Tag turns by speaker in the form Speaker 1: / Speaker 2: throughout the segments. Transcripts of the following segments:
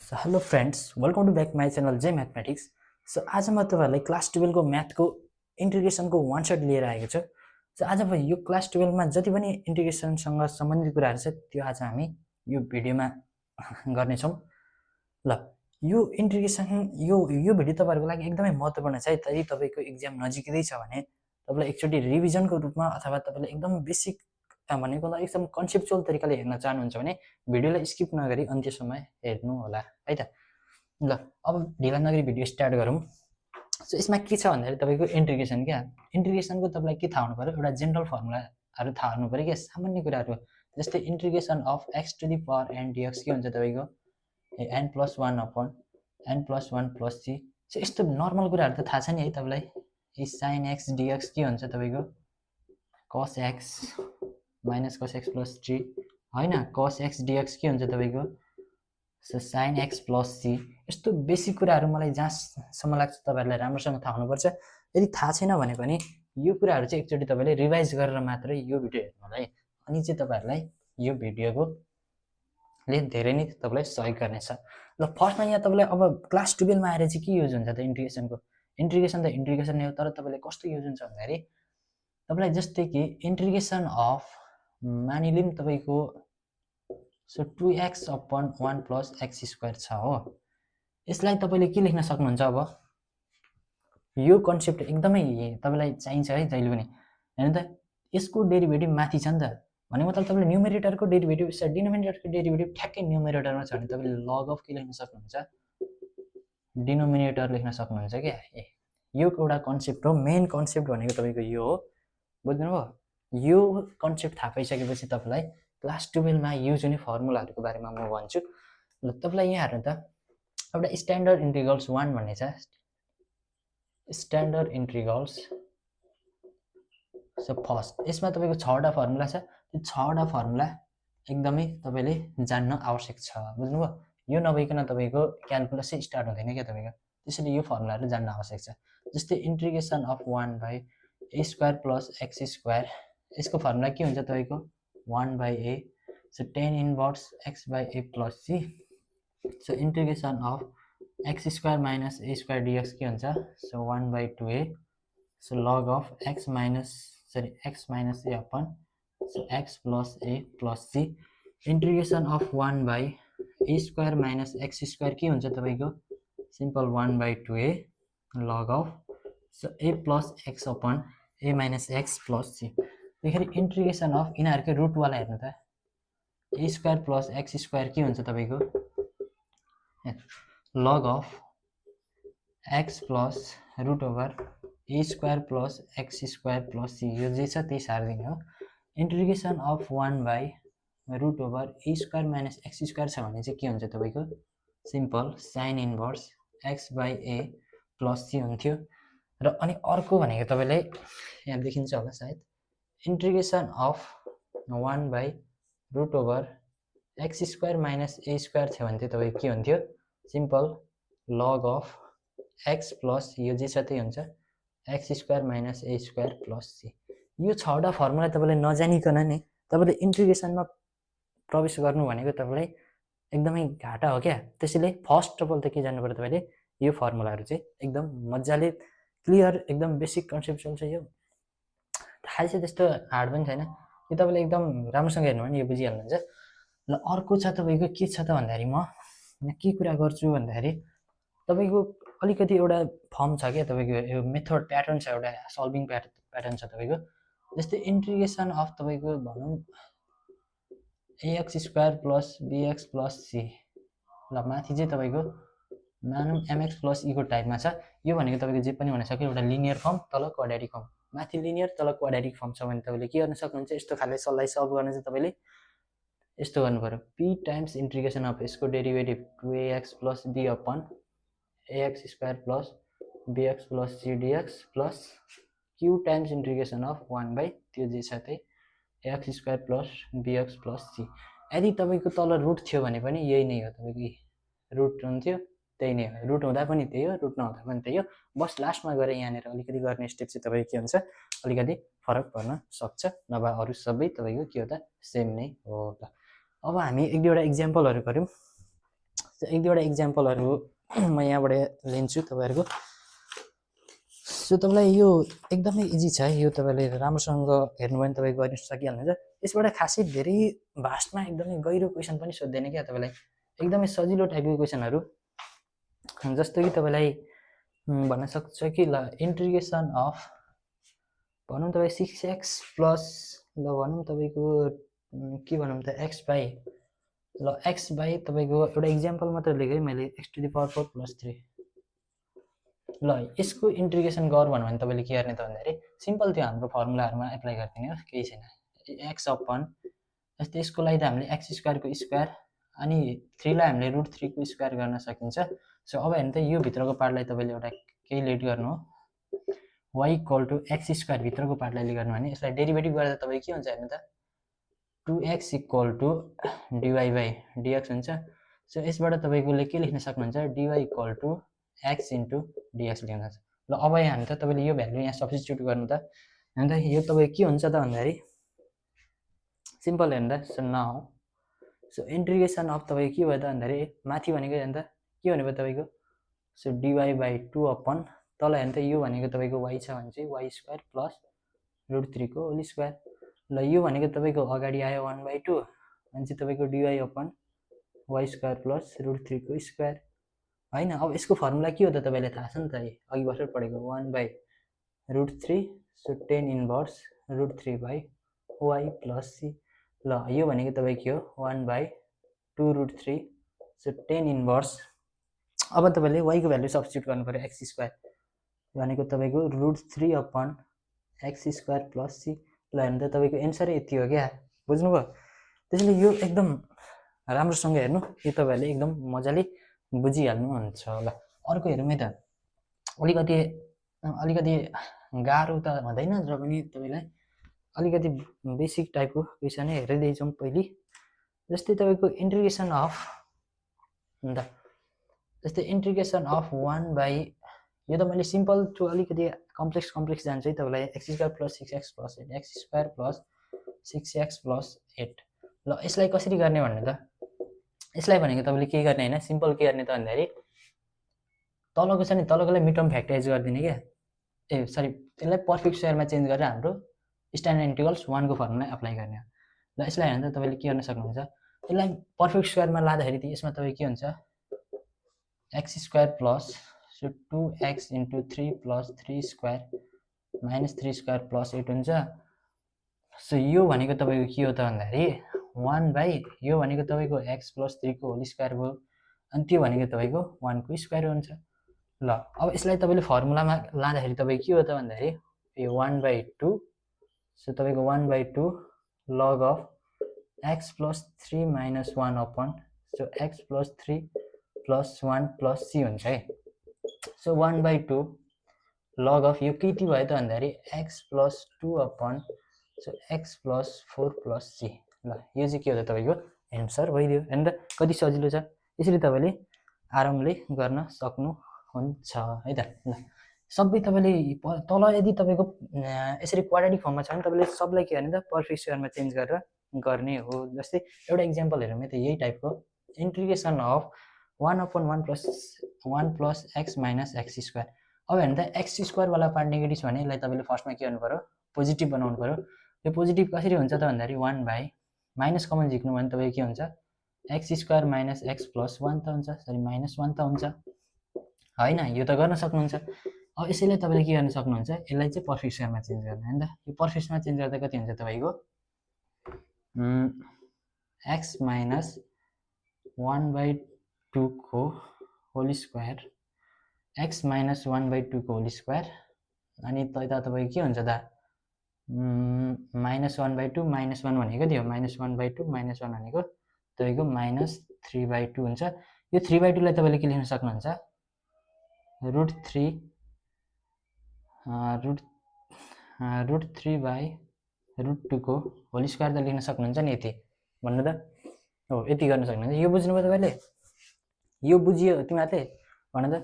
Speaker 1: So hello friends, welcome to back my channel J Mathematics. So आज म तपाईहरुलाई class 12 को म्याथको इन्टिग्रेसनको वान शट लिएर आएको छु. सो आज यो क्लास 12 मा जति पनि इन्टिग्रेसनसँग सम्बन्धित कुराहरु छ त्यो आज हामी यो भिडियोमा गर्ने छौं. ल यो इन्टिग्रेसन यो भिडियो तपाईहरुको लागि एकदमै महत्त्वपूर्ण छ है. यदि तपाईको एक्जाम नजिकै छ भने तपाईलाई एकचोटी रिभिजनको रूपमा अथवा तपाईले एकदम बेसिक भनेको एकदम कन्सेप्चुअल तरिकाले हेर्न चाहनुहुन्छ भने भिडियोलाई स्किप नगरी अन्त्यसम्म हेर्नु होला है त. ल अब ढिला नगरी भिडियो स्टार्ट गरौँ. सो यसमा के छ भन्दाखेरि तपाईको इन्टिग्रेसन क्या. इन्टिग्रेसनको तपाईलाई के थाहा हुनु पर्यो, एउटा जनरल फर्मुलाहरु थाहा हुनु पर्यो के, सामान्य कुराहरु. जस्तै integration of x to the power n dx के हुन्छ तपाईको n + 1 upon n + 1 + c. So यस्तो नर्मल कुराहरु त थाहा छ नि है तपाईलाई. sin x dx के हुन्छ तपाईको cos x minus cos x plus 3 हैन. cos x dx के हुन्छ तपाईको sin x plus c. यस्तो बेसिक कुराहरु मलाई जहाँसम्म लाग्छ तपाईहरुलाई राम्रोसँग थाहा हुनुपर्छ. यदि थाहा छैन भने पनि यो कुराहरु चाहिँ एकचोटी तपाईले रिभाइज गरेर मात्रै यो भिडियो हेर्नु होला है. अनि चाहिँ तपाईहरुलाई यो भिडियोको ले धेरै नै तपाईलाई सहयोग गर्नेछ. ल फर्स्टमा यहाँ तपाईलाई अब क्लास 12 मा आएर चाहिँ के युज हुन्छ त इन्टिग्रेसनको. इन्टिग्रेसन त इन्टिग्रेसन नै हो, तर तपाईले कस्तो युज हुन्छ भन्दाखेरि तपाईलाई जस्तै कि इन्टिग्रेसन अफ मानिलिम तपाईको so 2x upon 1 plus x² छ हो. यसलाई तपाईले के लेख्न सक्नुहुन्छ. अब यो कन्सेप्ट एकदमै तपाईलाई चाहिन्छ है जहिले पनि हैन त. यसको डेरिभेटिभ माथि छ नि त. भने मतलब तपाईले न्युमरेटरको डेरिभेटिभ डिनोमिनेटरको डेरिभेटिभ ठ्याक्कै न्युमरेटरमा छ भने तपाईले log अफ के लेख्न सक्नुहुन्छ, डिनोमिनेटर लेख्न सक्नुहुन्छ के. यो एउटा कन्सेप्ट हो. मेन कन्सेप्ट भनेको तपाईको यो हो. बुझ्नुभयो. यो कन्सेप्ट थाहा पाइसकेपछि तपाईलाई क्लास 12 मा युज हुने फर्मुलाहरुको बारेमा म भन्छु. ल तपाईलाई यहाँ हेर्नु त. एउटा स्ट्यान्डर्ड इन्टिग्रल्स 1 भन्ने छ. स्ट्यान्डर्ड इन्टिग्रल्स. सो फर्स्ट यसमा तपाईको 6 वटा फर्मुला छ. त्यो 6 वटा फर्मुला एकदमै तपाईले जान्न आवश्यक छ. बुझ्नुभयो. यो नभइकन तपाईको क्याल्कुलस चाहिँ स्टार्ट हुँदैन के तपाईको. त्यसैले यो फर्मुलाहरु जान्न आवश्यक छ. जस्तै इन्टिग्रेसन अफ 1/a² + x². यसको फर्मुला के हुन्छ तपाईको 1/a. so tan inverse x/a plus c. so integration of x² minus a² dx के हुन्छ so 1/2a. so log of x minus a upon so x plus a plus c. integration of 1/a² minus x² के हुन्छ तपाईको simple 1/2a log of so a plus x upon a minus x plus c. त्यसैले integration of यिनीहरुको root वाला हेर्नु त. a² plus x² के हुन्छ तपाईको log of x plus root over a² plus x² plus c. यो जे छ त्यही सार्दिने हो. Integration of 1/root over a² minus x² छ भने चाहिँ के हुन्छ तपाईको simple sin inverse x/a plus c हुन्थ्यो. र अनि अर्को भनेको तपाईलाई यहाँ देखिन्छ होला सायद. integration of 1/root over x² minus a² छ भने चाहिँ तपाईको के हुन्थ्यो simple log of x plus यो जे छ त्यही हुन्छ x² minus a² plus c. यो 6 वटा फर्मुला तपाईले नजानिकन नि तपाईले इन्टिग्रेसनमा प्रवेश गर्नु भनेको तपाईलाई एकदमै घाटा हो क्या. त्यसैले फर्स्ट अफ अल त के जान्नु पर्यो तपाईले यो फर्मुलाहरु चाहिँ एकदम मज्जाले क्लियर एकदम बेसिक कन्सेप्चुअल छ. यो थाहा छ त्यस्तो हार्ड पनि छैन. यो तपाईले एकदम राम्रोसँग हेर्नु भने यो बुझिहाल्नुहुन्छ. ल अर्को छ तपाईको के छ त भन्दाखेरि म यहाँ के कुरा गर्छु भन्दाखेरि तपाईको अलिकति एउटा फर्म छ के तपाईको यो मेथड प्याटर्न छ, एउटा सल्भिङ प्याटर्न छ तपाईको. जस्तै इन्टिग्रेसन अफ तपाईको भनौं ax² plus bx plus c. ल माथि चाहिँ तपाईको मानौं mx plus e को टाइपमा छ. यो भनेको तपाईको जे पनि हुन सक्यो. एउटा लिनियर फर्म तल क्वाड्रेटिक फर्म. माथि लिनियर तल क्वाड्रेटिक फर्म छ भने तपाईले के गर्न सक्नुहुन्छ. यस्तो खाले सल्लाई सल्भ गर्न चाहिँ तपाईले यस्तो गर्नु पर्यो. p टाइम्स इन्टिग्रेसन अफ यसको derivative 2ax plus b upon ax² plus bx plus c dx plus q times integration of 1/ त्यो जे छ त्यही ax² plus bx plus c. यदि तपाईको तल रुट थियो भने पनि यही नै हो. तपाईको रुट हुन्थ्यो त्यही नै हो. रुट हुँदा पनि त्यही हो, रुट नहुँदा पनि त्यही हो. बस लास्टमा गएर यहाँनेर अलिकति गर्ने स्टेप चाहिँ तपाईको के हुन्छ अलिकति फरक पर्न सक्छ. नभए अरु सबै तपाईको के हो त सेम नै हो त. अब हामी एक दुईवटा एक्जाम्पलहरु गरौँ. एक दुईवटा इक्जाम्पलहरू म यहाँबाट लिन्छु तपाईँहरूको। सो तपाईँलाई यो एकदमै इजी छ, यो तपाईँले राम्रोसँग हेर्नुभयो भने तपाईँ गर्न सकिहाल्नुहुन्छ। यसबाट खासै धेरै भास्टमा एकदमै गहिरो क्वेसन पनि सोध्दैन क्या तपाईँलाई, एकदमै सजिलो टाइपको क्वेसनहरू। जस्तो कि तपाईँलाई भन्न सक्छ कि ल इन्टिग्रेसन अफ भनौँ तपाईँ 6x प्लस ल भनौँ तपाईँको के भनौँ त x बाई ल x बाई तपाईँको एउटा इक्जाम्पल मात्र लेखेँ मैले x to the power 4 plus 3। ल यसको इन्टिग्रेसन गर भन्यो भने तपाईँले के गर्ने त भन्दाखेरि सिम्पल त्यो हाम्रो फर्मुलाहरूमा एप्लाई गरिदिने हो, केही छैन। x अपन जस्तै यसको लागि त हामीले x स्क्वायरको स्क्वायर अनि 3लाई हामीले √3 को स्क्वायर गर्न सकिन्छ। सो अब हेर्नु त यो भित्रको पार्टलाई तपाईँले एउटा केही लेट गर्नु हो, y equal to x square भित्रको पार्टलाई गर्नु भने यसलाई डेरिभेटिभ गर्दा तपाईँ के हुन्छ हेर्नु त 2x equal to dy by dx हुन्छ। सो यसबाट तपाईँले के लेख्न सक्नुहुन्छ dy equal to x into dx लेख्नुहुन्छ। ल अब यहाँ हेर्नु त तपाईँले यो भ्यालु यहाँ सब्स्टिट्युट गर्नु त हेर्नु त यो तपाईँ के हुन्छ त भन्दाखेरि सिम्पल हेर्नु त। So now so integration of तपाईँ के भयो त भन्दाखेरि माथि भनेको हेर्नु त के भनेको तपाईँको सो dy बाई 2 अपन तल हेर्नु त यो भनेको तपाईँको y छ भने चाहिँ y स्क्वायर प्लस √3 को होल स्क्वायर। ल यो भनेको तपाईँको अगाडि आयो 1/2 अनि चाहिँ तपाईँको dy upon y square plus √3 को स्क्वायर होइन। अब यसको फर्मुला के हो त तपाईँलाई थाहा छ नि त, अघि भर्खर पढेको 1/√3 so 10 inverse √3 by y plus c। ल यो भनेको तपाईँ के हो 1/2√3 सो 10 इन्भर्स। अब तपाईँले y को भ्यालु सब्स्टिट्युट गर्नु पऱ्यो x स्क्वायर भनेको तपाईँको √3 upon x square plus C. ल हेर्नु त तपाईँको एन्सरै यति हो क्या, बुझ्नुभयो। त्यसैले यो एकदम राम्रोसँग हेर्नु, यो तपाईँहरूले एकदम मजाले बुझिहाल्नुहुन्छ होला। अर्को हेरौँ है त, अलिकति गाह्रो त हुँदैन र पनि तपाईँलाई अलिकति बेसिक टाइपको क्वेसनै हेर्दै जाउँ पहिले। जस्तै तपाईँको इन्टिग्रेसन अफ अन्त जस्तै इन्टिग्रेसन अफ 1/, यो त मैले सिम्पल त्यो अलिकति कम्प्लेक्स जान्छ है तपाईँलाई x square plus 6x plus 8 x square plus 6x plus 8। ल यसलाई कसरी गर्ने भन्नु त, यसलाई भनेको तपाईँले के गर्ने होइन सिम्पल के गर्ने त भन्दाखेरि तलको छ नि तलकोलाई मिडटर्म फ्याक्टराइज गरिदिने क्या, ए सरी यसलाई पर्फेक्ट स्क्वायरमा चेन्ज गरेर हाम्रो स्ट्यान्डर्ड इन्टिग्रल्स 1 को फर्मुला एप्लाई गर्ने हो। ल यसलाई हेर्नु त तपाईँले के गर्न सक्नुहुन्छ, यसलाई पर्फेक्ट स्क्वायरमा लाँदाखेरि यसमा तपाईँ के हुन्छ x square plus so 2x into 3 plus 3 square minus 3 square plus 8 हुन्छ। सो यो भनेको तपाईँको के हो त भन्दाखेरि 1/, यो भनेको तपाईँको x प्लस 3 को होल स्क्वायर भयो अनि त्यो भनेको तपाईँको 1 को स्क्वायर हुन्छ। ल अब यसलाई तपाईँले फर्मुलामा लाँदाखेरि तपाईँ के हो त भन्दाखेरि यो 1/2 सो तपाईँको 1/2 लग of x plus 3 minus 1 upon so x plus 3 plus 1 plus c हुन्छ है। सो 1/2 लग अफ यो कति भयो त भन्दाखेरि x plus 2 upon so x plus 4 plus c। ल यो चाहिँ के हो त तपाईँको एन्सर भइदियो होइन त, कति सजिलो छ। यसरी तपाईँले आरामले गर्न सक्नुहुन्छ है त। ल सबै तपाईँले तल यदि तपाईँको यसरी क्वाड्रेटिक फर्ममा छ भने तपाईँले सबलाई के गर्ने त पर्फेक्ट स्क्वायरमा चेन्ज गरेर गर्ने हो। जस्तै एउटा इक्जाम्पल हेरौँ है त यही टाइपको integration of 1/1 plus x minus x square. अब हेर्नु त एक्स स्क्वायरवाला पार्ट नेगेटिभ छ भने यसलाई तपाईँले फर्स्टमा के गर्नु पऱ्यो पोजिटिभ बनाउनु पऱ्यो। यो पोजिटिभ कसरी हुन्छ त भन्दाखेरि 1/, माइनस कमन झिक्नु भने तपाईँ के हुन्छ x square minus x plus 1 त हुन्छ, सरी माइनस 1 त हुन्छ होइन, यो त गर्न सक्नुहुन्छ। अब यसैलाई तपाईँले के गर्न सक्नुहुन्छ यसलाई चाहिँ पर्फेक्ट स्क्वायरमा चेन्ज गर्ने होइन त। यो पर्फेक्टमा चेन्ज गर्दा कति हुन्छ तपाईँको एक्स माइनस 1/2 को होल स्क्वायर एक्स माइनस 1/2 को होल स्क्वायर अनि यता तपाईँको के हुन्छ त माइनस 1/2 माइनस 1 भनेको थियो माइनस 1/2 माइनस 1 भनेको तपाईँको माइनस 3/2 हुन्छ। यो 3/2लाई तपाईँले के लेख्न सक्नुहुन्छ √3 √3/√2 को होल स्क्वायर त लेख्न सक्नुहुन्छ नि यति भन्नु त हो, यति गर्न सक्नुहुन्छ। यो बुझ्नुभयो तपाईँले, यो बुझियो तिमीहरूले भन्नु त।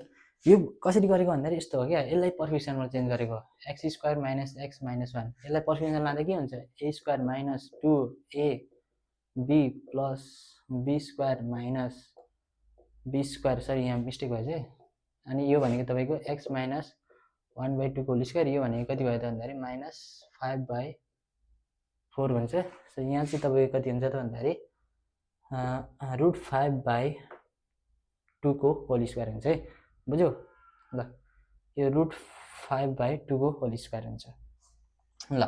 Speaker 1: यो कसरी गरेको भन्दाखेरि यस्तो हो क्या, यसलाई पर्फेक्ट स्क्वायरमा चेन्ज गरेको x square minus x minus 1 यसलाई पर्फेक्ट स्क्वायर लाँदा के हुन्छ a square minus 2ab plus b square minus b square sorry यहाँ मिस्टेक भएछ है। अनि यो भनेको तपाईँको एक्स माइनस 1/2 को होल स्क्वायर, यो भनेको कति भयो त भन्दाखेरि -5/4 हुन्छ। सो यहाँ चाहिँ तपाईँको कति हुन्छ त भन्दाखेरि √5/2 को होल स्क्वायर हुन्छ है, बुझ्यो ल। यो √5/2 को होल स्क्वायर हुन्छ ल।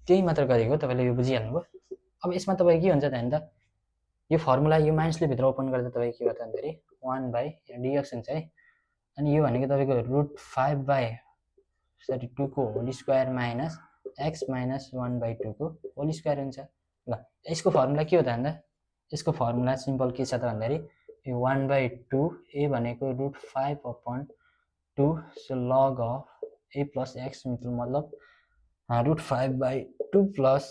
Speaker 1: त्यही मात्र गरेको तपाईँले यो बुझिहाल्नुभयो। अब यसमा तपाईँ के हुन्छ त भने त यो फर्मुला यो माइनसले भित्र ओपन गर्दा तपाईँ के भयो त भन्दाखेरि 1/dx हुन्छ है। अनि यो भनेको तपाईँको √5/2 को whole square minus x minus 1/2 को होल स्क्वायर हुन्छ ल। यसको फर्मुला के हो त भन्दा यसको फर्मुला सिम्पल के छ त भन्दाखेरि यो 1/2 ए भनेको √5/2 so log of A plus x मतलब √5/2 प्लस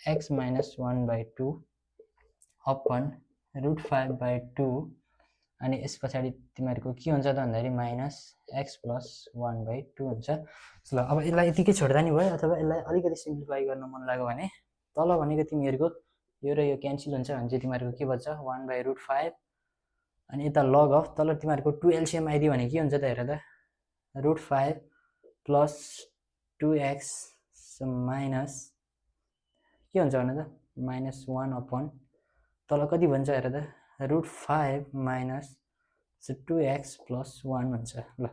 Speaker 1: एक्स माइनस 1/2 अपन √5/2 अनि यस पछाडि तिमीहरूको के हुन्छ त भन्दाखेरि माइनस एक्स प्लस 1/2 हुन्छ ल। अब यसलाई यतिकै छोड्दा नि भयो, अथवा यसलाई अलिकति सिम्प्लिफाई गर्न मन लाग्यो भने तल भनेको तिमीहरूको यो र यो क्यान्सल हुन्छ भने चाहिँ तिमीहरूको के बच्छ 1/√5 अनि यता लग अफ तल तिमीहरूको 2 एलसिएम आइदियो भने के हुन्छ त हेर त √5 प्लस 2x माइनस के हुन्छ भने त -1 अपन तल कति भन्छ हेर त √5 माइनस 2x प्लस 1 हुन्छ ल।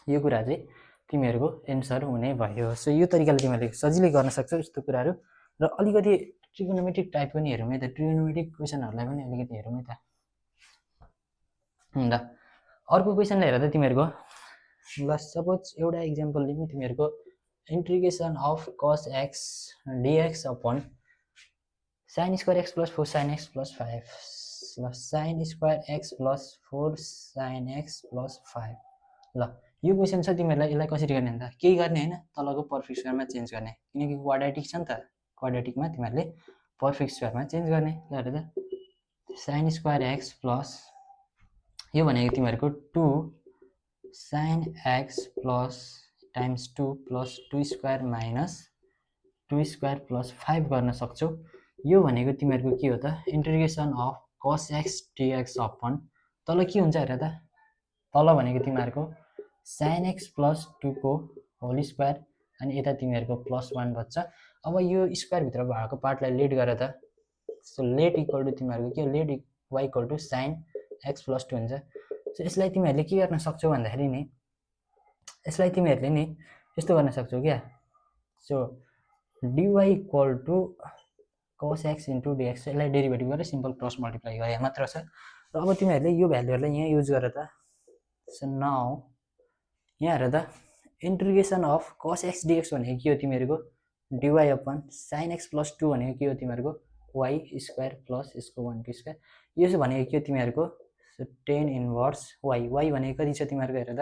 Speaker 1: यो कुरा चाहिँ तिमीहरूको एन्सर हुने भयो। सो यो तरिकाले तिमीहरूले सजिलै गर्न सक्छौ यस्तो कुराहरू। र अलिकति ट्रिगोनोमेट्रिक टाइप पनि हेरौँ है त, ट्रिगोनोमेट्रिक क्वेसनहरूलाई पनि अलिकति हेरौँ है त ल। अर्को क्वेसनले हेर त तिमीहरूको ल, सपोज एउटा इक्जाम्पल लिउँ, तिमीहरूको integration of cos x dx upon sin square x plus 4 sin x plus 5 ल sin square x plus 4 sin x plus 5 ल। यो क्वेसन छ तिमीहरूलाई यसलाई कसरी गर्ने भन्दा केही गर्ने होइन, तलको पर्फेक्ट स्क्वायरमा चेन्ज गर्ने, किनकि क्वाड्रेटिक छ नि त, क्वाड्रेटिकमा तिमीहरूले पर्फेक्ट स्क्वायरमा चेन्ज गर्ने ल। हेर त sin स्क्वायर x प्लस यो भनेको तिमीहरूको 2 sin x plus times 2 plus 2 square minus 2 square plus 5 गर्न सक्छौ। यो भनेको तिमीहरूको के हो त integration of cos x dx upon तल के हुन्छ हेर त तल भनेको तिमीहरूको sin x प्लस 2 को होल स्क्वायर अनि यता तिमीहरूको प्लस 1 बच्छ। अब यो स्क्वायरभित्र भएको पार्टलाई लेट गर त, सो लेट इक्वल टु तिमीहरूको के let y equal to sin x plus 2 हुन्छ। सो यसलाई तिमीहरूले के गर्न सक्छौ भन्दाखेरि नि यसलाई तिमीहरूले नि यस्तो गर्न सक्छौ क्या, so dy equal to cos x into dx, यसलाई डेरिभेटिभ गरेर सिम्पल क्रस मल्टिप्लाई गरे मात्र छ। र अब तिमीहरूले यो भ्यालुहरूलाई यहाँ युज गर त, सो नाउ यहाँ हेर त integration of cos x dx भनेको के हो तिमीहरूको dy upon sin x plus 2 भनेको के हो तिमीहरूको y स्क्वायर प्लस यसको 1 को स्क्वायर, यो चाहिँ भनेको के हो तिमीहरूको tan इन्भर्स y, y भनेको कति छ तिमीहरूको हेर त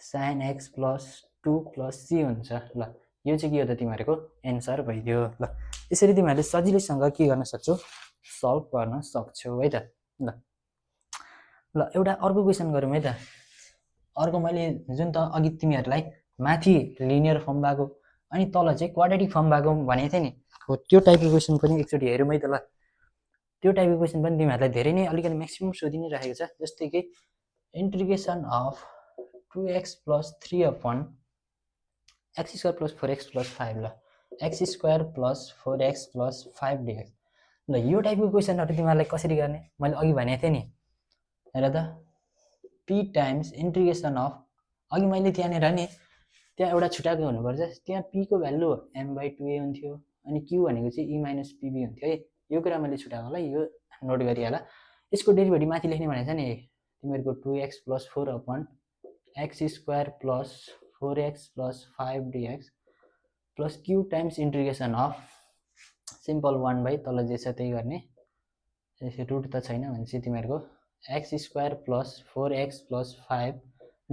Speaker 1: sin x plus 2 plus c हुन्छ ल। यो चाहिँ के हो त तिमीहरूको एन्सर भइदियो ल। यसरी तिमीहरूले सजिलैसँग के गर्न सक्छौ सल्भ गर्न सक्छौ है त ल। ल एउटा अर्को क्वेसन गरौँ है त। अर्को मैले जुन त अघि तिमीहरूलाई माथि लिनियर फर्म भएको अनि तल चाहिँ क्वाड्रेटिक फर्म भएको भनेको थिएँ नि, हो त्यो टाइपको क्वेसन पनि एकचोटि हेरौँ है त ल। त्यो टाइपको क्वेसन पनि तिमीहरूलाई धेरै नै अलिकति म्याक्सिमम सोधि नै राखेको छ, जस्तै कि integration of 2x plus 3 upon x square plus 4x plus 5 ल x square plus 4x plus 5 dx ल। यो टाइपको क्वेसनहरू तिमीहरूलाई कसरी गर्ने मैले अघि भनेको थिएँ नि, हेर त p टाइम्स इंटीग्रेशन अफ अघि मैले त्यहाँनिर नि त्यहाँ एउटा छुट्याएको हुनुपर्छ, त्यहाँ p को भ्यालु m/2a हुन्थ्यो अनि q भनेको चाहिँ e माइनस pb हुन्थ्यो है, यो कुरा मैले छुट्याएको होला, यो नोट गरिहाल। यसको डेरिभेटिभ माथि लेख्ने भनेको छ नि तिमीहरूको 2x plus 4 upon x square plus 4x plus 5 dx plus q times integration of simple 1 तल जे छ त्यही गर्ने, रुट त छैन भनेपछि तिमीहरूको x square plus 4x plus 5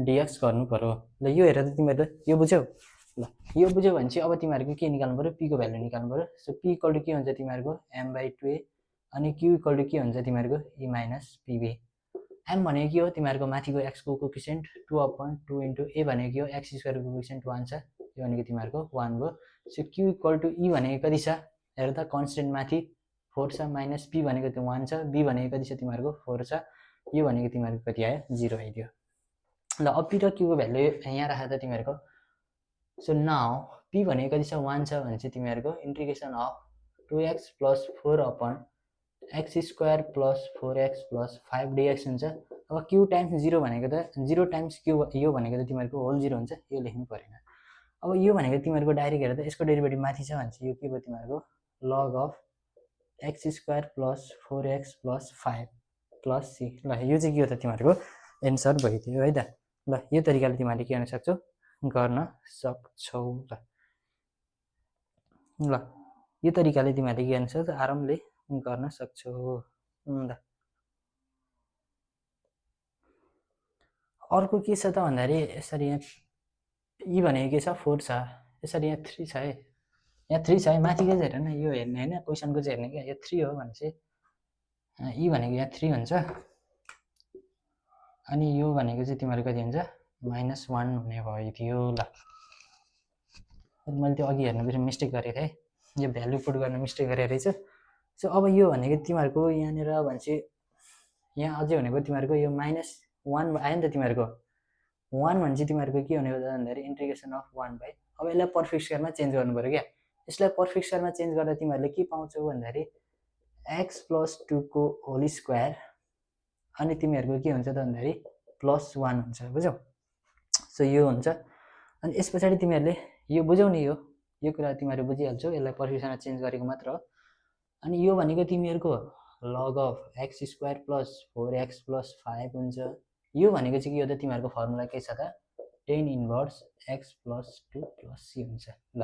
Speaker 1: dx गर्नु पर्यो ल। यो हेर त तिमीहरू यो बुझ्यौ ल, यो बुझ्यौ भने चाहिँ अब तिमीहरूको के निकाल्नु पर्यो p को भ्यालु निकाल्नु पर्यो। सो p इक्वल टु के हुन्छ तिमीहरूको m/2a अनि q इक्वल टु के हुन्छ तिमीहरूको e माइनस pb। m भनेको के हो तिमीहरूको माथिको x को कोफिसिएन्ट 2/2 इन्टु a भनेको के हो x स्क्वायरको कोफिसिएन्ट 1 छ, यो भनेको तिमीहरूको 1 भयो। So q equal to e भनेको कति छ हेर त कन्स्टेन्ट माथि 4 छ माइनस p भनेको त्यो 1 छ, b भनेको कति छ तिमीहरूको 4 छ, यो भनेको तिमीहरूको कति आयो 0 आइदियो। ल अब p र q को भ्यालु यहाँ राख त तिमीहरूको। सो नाउ p भनेको कति छ 1 छ भने चाहिँ तिमीहरूको integration of 2x + 4 upon x square plus 4x plus 5 dx हुन्छ। अब q टाइम्स 0 भनेको त 0 टाइम्स q यो भनेको त तिमीहरूको होल 0 हुन्छ, यो लेख्नु परेन। अब यो भनेको तिमीहरूको डाइरेक्ट हेर्दा यसको डेरिभेटिभ माथि छ भने चाहिँ यो के भयो तिमीहरूको log of x square plus 4x plus 5 plus c। ल यो चाहिँ के हो त तिमीहरूको एन्सर भइदियो है त। ल यो तरिकाले तिमीहरूले के गर्न सक्छौ गर्न सक्छौ। ल यो तरिकाले तिमीहरूले के गर्न सक्छौ आरामले गर्न सक्छौ। ल अर्को के छ त भन्दाखेरि यसरी यहाँ ई भनेको के छ 4 छ, यसरी यहाँ 3 छ है, यहाँ 3 छ है, माथिको चाहिँ हेर न, यो हेर्ने होइन क्वेसनको चाहिँ हेर्ने क्या, यो 3 हो भने चाहिँ ई भनेको यहाँ 3 हुन्छ, अनि यो भनेको चाहिँ तिमीहरू कति हुन्छ -1 हुने भइदियो। ल मैले त्यो अघि हेर्नु बिर्सेँ, मिस्टेक गरेको थिएँ, यो भ्यालु पुट गर्न मिस्टेक गरेको रहेछ। सो अब यो भनेको तिमीहरूको यहाँनिर भनेपछि यहाँ अझै भनेको तिमीहरूको यो -1 आयो नि त तिमीहरूको 1 भने चाहिँ तिमीहरूको के हुने हो भन्दाखेरि इन्टिग्रेसन अफ 1 बाई, अब यसलाई पर्फेक्ट स्क्वायरमा चेन्ज गर्नु पऱ्यो क्या। यसलाई पर्फेक्ट स्क्वायरमा चेन्ज गर्दा तिमीहरूले के पाउँछौ भन्दाखेरि x + 2 को होल स्क्वायर अनि तिमीहरूको के हुन्छ त भन्दाखेरि +1 हुन्छ, बुझ्यौ। सो यो हुन्छ, अनि यस पछाडि तिमीहरूले यो बुझ्यौ नि, यो कुरा तिमीहरू बुझिहाल्छौ, यसलाई पर्फेक्ट स्क्वायरमा चेन्ज गरेको मात्र हो। अनि यो भनेको तिमीहरूको log of x square plus 4x plus 5 हुन्छ। यो भनेको चाहिँ के हो त तिमीहरूको फर्मुला के छ त tan इन्भर्स x + 2 + c हुन्छ। ल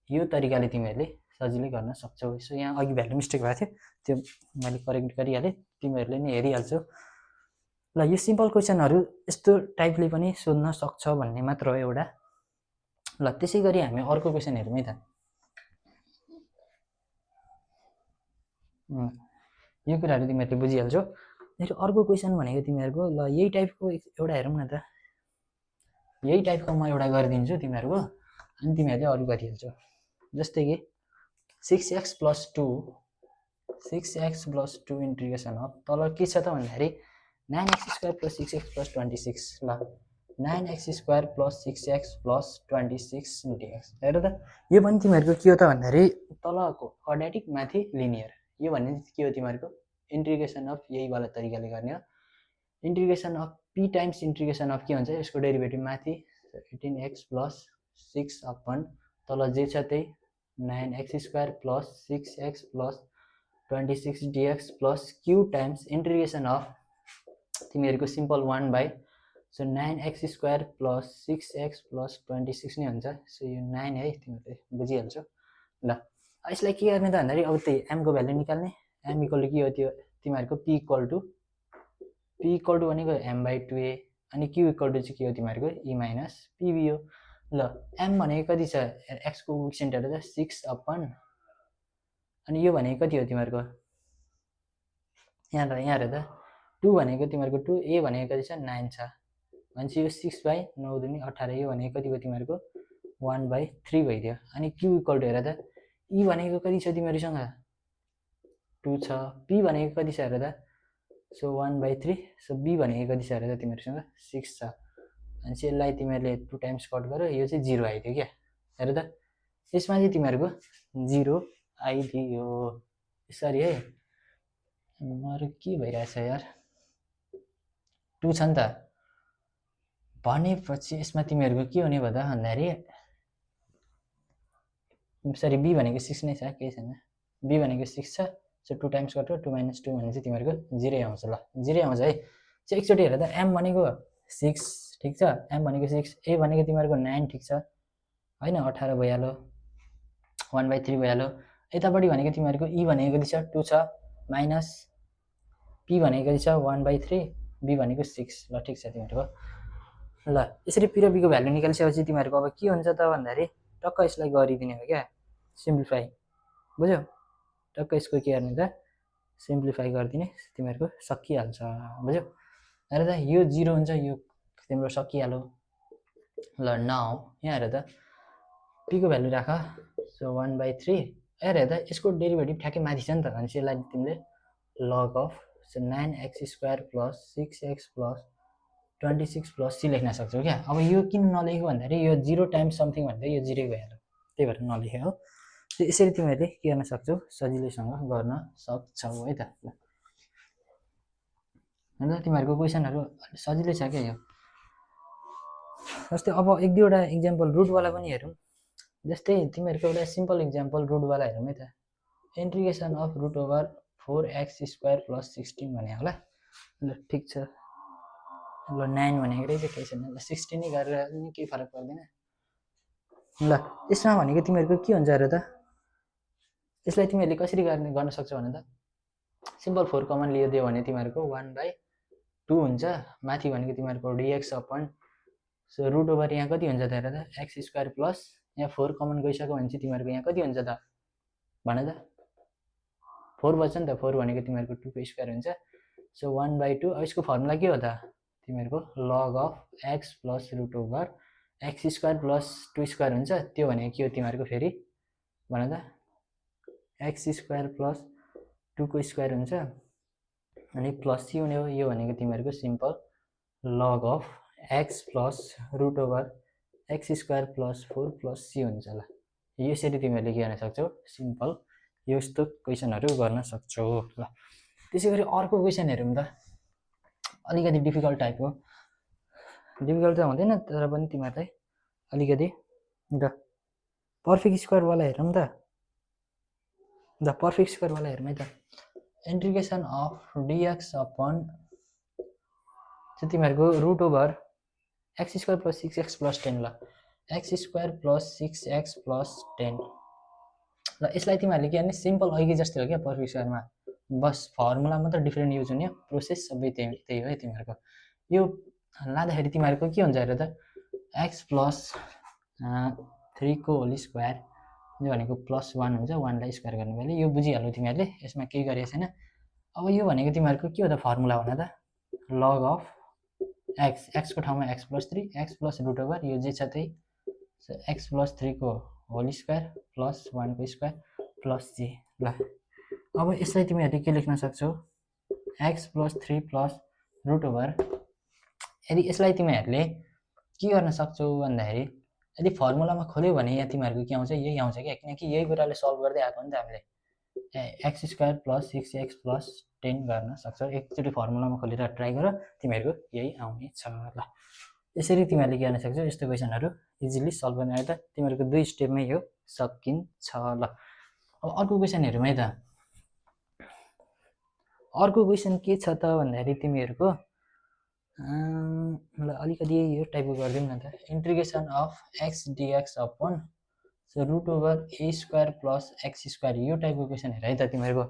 Speaker 1: यो तरिकाले तिमीहरूले सजिलै गर्न सक्छौ। सो यहाँ अघि भ्यालु मिस्टेक भएको थियो, त्यो मैले करेक्ट गरिहालेँ, तिमीहरूले नि हेरिहाल्छौ। ल यो सिम्पल क्वेसनहरू यस्तो टाइपले पनि सोध्न सक्छ भन्ने मात्र हो एउटा। ल त्यसै गरी हामी अर्को क्वेसन हेरौँ है त। यो कुराहरू तिमीहरूले बुझिहाल्छौ। फेरि अर्को क्वेसन भनेको तिमीहरूको ल यही टाइपको एउटा हेरौँ न त, यही टाइपको म एउटा गरिदिन्छु तिमीहरूको, अनि तिमीहरूले अरू गरिहाल्छौ। जस्तै कि 6x + 2 इन्टिग्रेसन अफ, तल के छ त भन्दाखेरि 9x² + 6x + 26। ल 9x² + 6x + 26 dx हेर त, यो पनि तिमीहरूको के हो त भन्दाखेरि तलको क्वाड्रेटिक माथि लिनियर, यो भन्ने के हो तिमीहरूको इन्टिग्रेसन अफ यही वाला तरिकाले गर्ने हो। Integration of p times integration of के हुन्छ यसको डेरिभेटिभ माथि 18x + 6 अपन तल जे छ त्यही 9x² + 6x + 26 dx plus q times integration of तिमीहरूको simple 1 by, so 9x² + 6x + 26 नै हुन्छ। सो यो 9 है, तिमीहरूले बुझिहाल्छौ। ल यसलाई के गर्ने त भन्दाखेरि अब त्यही m को भ्यालु निकाल्ने, m = के हो त्यो तिमीहरूको p = भनेको m/2a, अनि q = चाहिँ के हो तिमीहरूको e - pv हो। ल m भनेको कति छ x को कोएफिसिएन्ट हेर त 6 अपन, अनि यो भनेको कति हो तिमीहरूको यहाँ हेर त 2 भनेको तिमीहरूको 2, a भनेको कति छ 9 छ भनेपछि यो 6/9 = 18, यो भनेको कति भयो तिमीहरूको 1/3 भइदियो। अनि q = हेर त e भनेको कति छ तिमीहरूसँग 2 छ, p भनेको कति छ हेर त, सो 1/3, सो b भनेको कति छ हेर त तिमीहरूसँग 6 छ भनेपछि यसलाई तिमीहरूले 2 टाइम्स कट गर, यो चाहिँ 0 आइदियो क्या। हेर त यसमा चाहिँ तिमीहरूको 0 आइदियो, यसरी है। अरू के भइरहेछ यार, 2 छ नि त भनेपछि यसमा तिमीहरूको के हुने भयो त भन्दाखेरि सरी b भनेको 6 नै छ, केही छैन, b भनेको 6 छ, सो 2 टाइम्स गरेर 2 - 2 भने चाहिँ तिमीहरूको 0 आउँछ। ल 0 आउँछ है। चाहिँ एकचोटि हेर त m भनेको 6 ठिक छ, m भनेको 6, a भनेको तिमीहरूको 9 ठिक छ होइन, 18 भइहाल्यो, 1/3 भइहाल्यो। यतापट्टि भनेको तिमीहरूको e भनेको कति छ 2 छ, माइनस p भनेको कति छ 1/3, b भनेको 6। ल ठिक छ तिमीहरूको। ल यसरी p र b को भ्यालु निकालिसकेपछि तिमीहरूको अब के हुन्छ त भन्दाखेरि टक्क यसलाई गरिदिने हो क्या, सिम्प्लिफाई, बुझ्यौ। टक्क यसको के गर्ने त सिम्प्लिफाई गरिदिने, तिमीहरूको सकिहाल्छ, बुझ्यौ। हेर त यो 0 हुन्छ, यो तिम्रो सकिहाल्यो। ल नाउ यहाँ हेर त p को भ्यालु राख, सो 1/3 हेर त यसको डेरिभेटिभ ठ्याक्कै माथि छ नि त भनेपछि यसलाई तिमीले log of 9x² plus 6x plus 26 plus C लेख्न सक्छौ क्या। अब यो किन नलेखेको भन्दाखेरि यो 0 टाइम्स समथिङ भन्दा यो 0 भइहाल्यो, त्यही भएर नलेखे हो। यसरी तिमीहरूले के गर्न सक्छौ, सजिलैसँग गर्न सक्छौ है त। ल तिमीहरूको क्वेसनहरू सजिलै छ क्या यो। जस्तै अब एक दुईवटा इक्जाम्पल रुटवाला पनि हेरौँ। जस्तै तिमीहरूको एउटा सिम्पल इक्जाम्पल रुटवाला हेरौँ है त। Integration of root over 4x² plus 16 भने होला। ल ठिक छ, ल 9 भनेको रहेछ, केही छैन, ल 16 नै गरेर पनि केही फरक पर्दैन। ल यसमा भनेको तिमीहरूको के हुन्छ र त, यसलाई तिमीहरूले कसरी गर्न सक्छौ भने त सिम्पल 4 कमन लिइदियो भने तिमीहरूको 1/2 हुन्छ। माथि भनेको तिमीहरूको डिएक्स अपन रुट ओभर यहाँ कति हुन्छ त हेर त x² प्लस यहाँ 4 कमन गइसक्यो भने चाहिँ तिमीहरूको यहाँ कति हुन्छ त भन त, 4 बच्छ नि त, 4 भनेको तिमीहरूको 2 को स्क्वायर हुन्छ। सो 1/2, अब यसको फर्मुला के हो त तिमीहरूको log of x plus root over x² plus 2 square हुन्छ। त्यो भनेको के हो तिमीहरूको फेरि भन त, x² प्लस 2 को स्क्वायर हुन्छ अनि प्लस सी हुने हो। यो भनेको तिमीहरूको simple log of x plus root over x² plus 4 plus C हुन्छ। ल यसरी तिमीहरूले के गर्न सक्छौ, सिम्पल यस्तो क्वेसनहरू गर्न सक्छौ। ल त्यसै गरी अर्को क्वेसन हेरौँ त, अलिकति डिफिकल्ट टाइपको, डिफिकल्ट त हुँदैन तर पनि तिमीहरूलाई अलिकति ल पर्फेक्ट स्क्वायरवाला हेरौँ त। ल पर्फेक्ट स्क्वायरवाला हेरौँ है त। इन्टिग्रेसन अफ डिएक्स अपन चाहिँ तिमीहरूको root over x² plus 6x plus 10। ल x² प्लस 6x प्लस 10। ल यसलाई तिमीहरूले के भने सिम्पल अघि जस्तै हो क्या पर्फेक्ट स्क्वायरमा, बस फर्मुला मात्र डिफ्रेन्ट युज हुने, प्रोसेस सबै त्यही हो है तिमीहरूको। यो लाँदाखेरि तिमीहरूको के हुन्छ हेर त, x प्लस 3 को होल स्क्वायर यो भनेको प्लस 1 हुन्छ, 1 लाई स्क्वायर गर्नु पऱ्यो, यो बुझिहाल्नु तिमीहरूले, यसमा केही गरेको छैन। अब यो भनेको तिमीहरूको के हो त फर्मुला भन त, लग अफ x को ठाउँमा x plus 3 x plus root over यो जे छ त्यही x प्लस 3 को होल स्क्वायर प्लस 1 को स्क्वायर प्लस जे। ल अब यसलाई तिमीहरूले के लेख्न सक्छौ, x plus 3 plus root over. यदि यसलाई तिमीहरूले के गर्न सक्छौ भन्दाखेरि यदि फर्मुलामा खोल्यो भने यहाँ तिमीहरूको के आउँछ, यही आउँछ क्या, किनकि यही कुराले सल्भ गर्दै आएको नि त हामीले। x² प्लस 6x प्लस 10 गर्न सक्छौ। एकचोटि फर्मुलामा खोलेर ट्राई गर, तिमीहरूको यही आउने छ। ल यसरी तिमीहरूले के गर्न सक्छौ, यस्तो क्वेसनहरू इजिली सल्भ गर्न आयो त, तिमीहरूको 2 स्टेपमै यो सकिन्छ। ल अब अर्को क्वेसन हेरौँ है त। अर्को क्वेसन के छ त भन्दाखेरि तिमीहरूको ल अलिकति यो टाइपको गरिदिउँ न त। Integration of x dx upon root over a² plus x², यो टाइपको क्वेसन हेर है त तिमीहरूको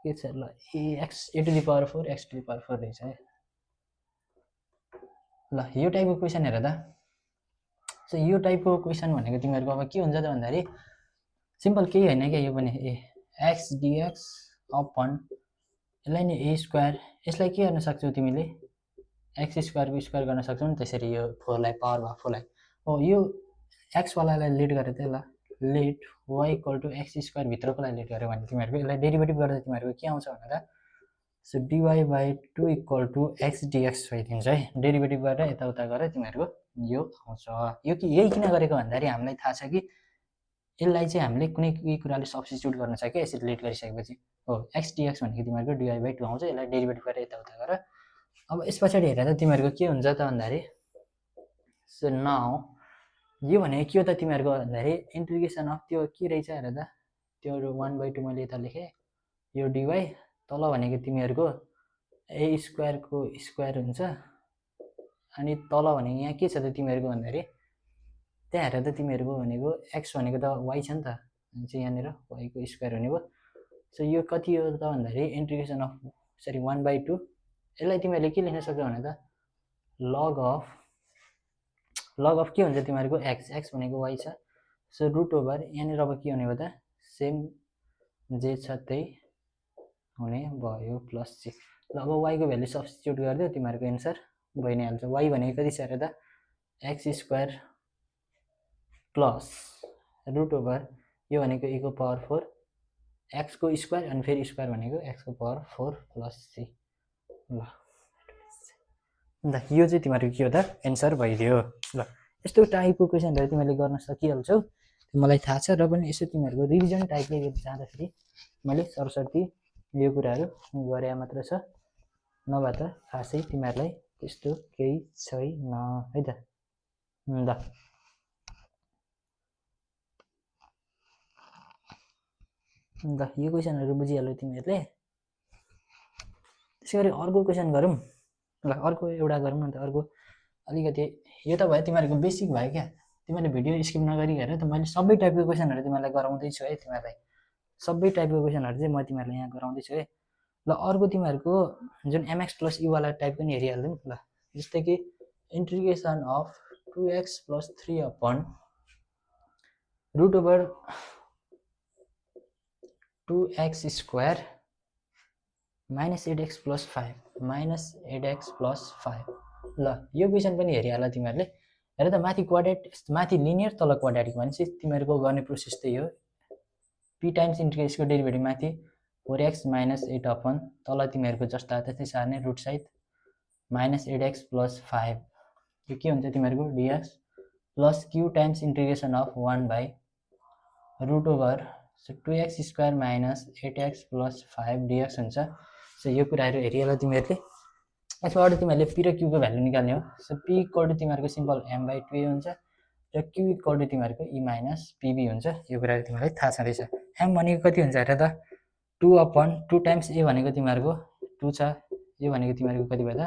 Speaker 1: के छ। ल a to the power 4 x to the power 4 रहेछ है। ल यो टाइपको क्वेसन हेर त। सो यो टाइपको क्वेसन भनेको तिमीहरूको अब के हुन्छ त भन्दाखेरि सिम्पल केही होइन क्या, यो पनि एक्स डिएक्स अपन यसलाई नि a², यसलाई के गर्न सक्छौ तिमीले x² को स्क्वायर गर्न सक्छौ नि त्यसरी, यो 4 लाई पावर भएको 4 लाई। हो यो एक्सवालालाई लेट गरेर चाहिँ ल let y equal to x² भित्रकोलाई लेट गऱ्यो भने तिमीहरूको यसलाई डेरिभेटिभ गर्दा तिमीहरूको के आउँछ भनेर, so dy/2 equal to x dx भइदिन्छ है। डेरिभेटिभ गरेर यताउता गरेर तिमीहरूको यो आउँछ। यो कि यही किन गरेको भन्दाखेरि हामीलाई थाहा छ कि यसलाई चाहिँ हामीले कुनै कुराले सब्स्टिट्युट गर्न सक्यो यसरी लेट गरिसकेपछि। हो x dx भनेको तिमीहरूको dy/2 आउँछ, यसलाई डेरिभेटिभ गरेर यताउता गरेर। अब यस पछाडि हेरेर तिमीहरूको के हुन्छ त भन्दाखेरि, सो नाउ यो भनेको के हो त तिमीहरूको भन्दाखेरि इन्टिग्रेसन अफ त्यो के रहेछ हेर त, त्यो 1/2 मैले यता लेखेँ, यो dy तल भनेको तिमीहरूको a² को स्क्वायर हुन्छ, अनि तल भनेको यहाँ के छ त तिमीहरूको भन्दाखेरि त्यहाँ हेर त तिमीहरूको भनेको x भनेको त y छ नि त, चाहिँ यहाँनिर y को स्क्वायर हुने भयो। सो यो कति हो त भन्दाखेरि इन्टिग्रेसन अफ 1/2, यसलाई तिमीहरूले के लेख्न सक्छौ भने त लग अफ के हुन्छ तिमीहरूको x भनेको y छ। सो रुट ओभर यहाँनिर अब के हुने भयो त सेम जे छ त्यही हुने भयो प्लस सी। ल अब y को भ्यालु सब्स्टिट्युट गरिदियो तिमीहरूको एन्सर भइ नै हाल्छ। y भनेको कति छ हेर त x² प्लस रुट ओभर यो भनेको e को पावर 4 x को स्क्वायर अनि फेरि स्क्वायर भनेको x को पावर 4 प्लस c। ल अन्त यो चाहिँ तिमीहरूको के हो त एन्सर भइदियो। ल यस्तो टाइपको क्वेसनहरू तिमीहरूले गर्न सकिहाल्छौ, मलाई थाहा छ। र पनि यसो तिमीहरूको रिभिजन टाइपले जाँदाखेरि मैले सरस्वती यो कुराहरू गरे मात्र छ, नभए त खासै तिमीहरूलाई त्यस्तो केही छैन है त। ल यो क्वेसनहरू बुझिहाल्यो तिमीहरूले। त्यसै गरी अर्को क्वेसन गरौँ। ल अर्को एउटा गरौँ न त। अर्को अलिकति यो त भयो तिमीहरूको बेसिक भयो क्या, तिमीहरूले भिडियो स्किप नगरी हेर त। मैले सबै टाइपको क्वेसनहरू तिमीहरूलाई गराउँदैछु है। तिमीहरूलाई सबै टाइपको क्वेसनहरू चाहिँ म तिमीहरूलाई यहाँ गराउँदैछु है। ल अर्को तिमीहरूको जुन mx प्लस वाला टाइप पनि हेरिहाल्छौँ। ल जस्तै कि integration of 2x plus 3 upon root over 2x square minus 8x plus 5 minus 8x plus 5। ल यो क्वेसन पनि हेरिहाल तिमीहरूले। हेर त माथि क्वाड्रेटिक माथि लिनियर तल क्वाड्रेटिक भनेपछि तिमीहरूको गर्ने प्रोसेस त्यही हो। p टाइम्स इन्टु यसको डेरिभेटिभ माथि 4x माइनस 8 अपन तल तिमीहरूको जस्ता त्यस्तै सार्ने रुट सहित माइनस 8x प्लस 5। यो के हुन्छ तिमीहरूको dx plus q times integration of 1 by root over 2x square minus 8x plus 5 dx हुन्छ। सो यो कुराहरू हेरिहाल तिमीहरूले। यसबाट तिमीहरूले p र q को भ्यालु निकाल्ने हो। सो p इक्वल टु तिमीहरूको सिम्पल m/2a हुन्छ र q इक्वल टु तिमीहरूको e माइनस pb हुन्छ। यो कुराहरू तिमीहरूलाई थाहा छँदैछ। m भनेको कति हुन्छ हेर त 2/2 टाइम्स a भनेको तिमीहरूको 2 छ, यो भनेको तिमीहरूको कति भयो त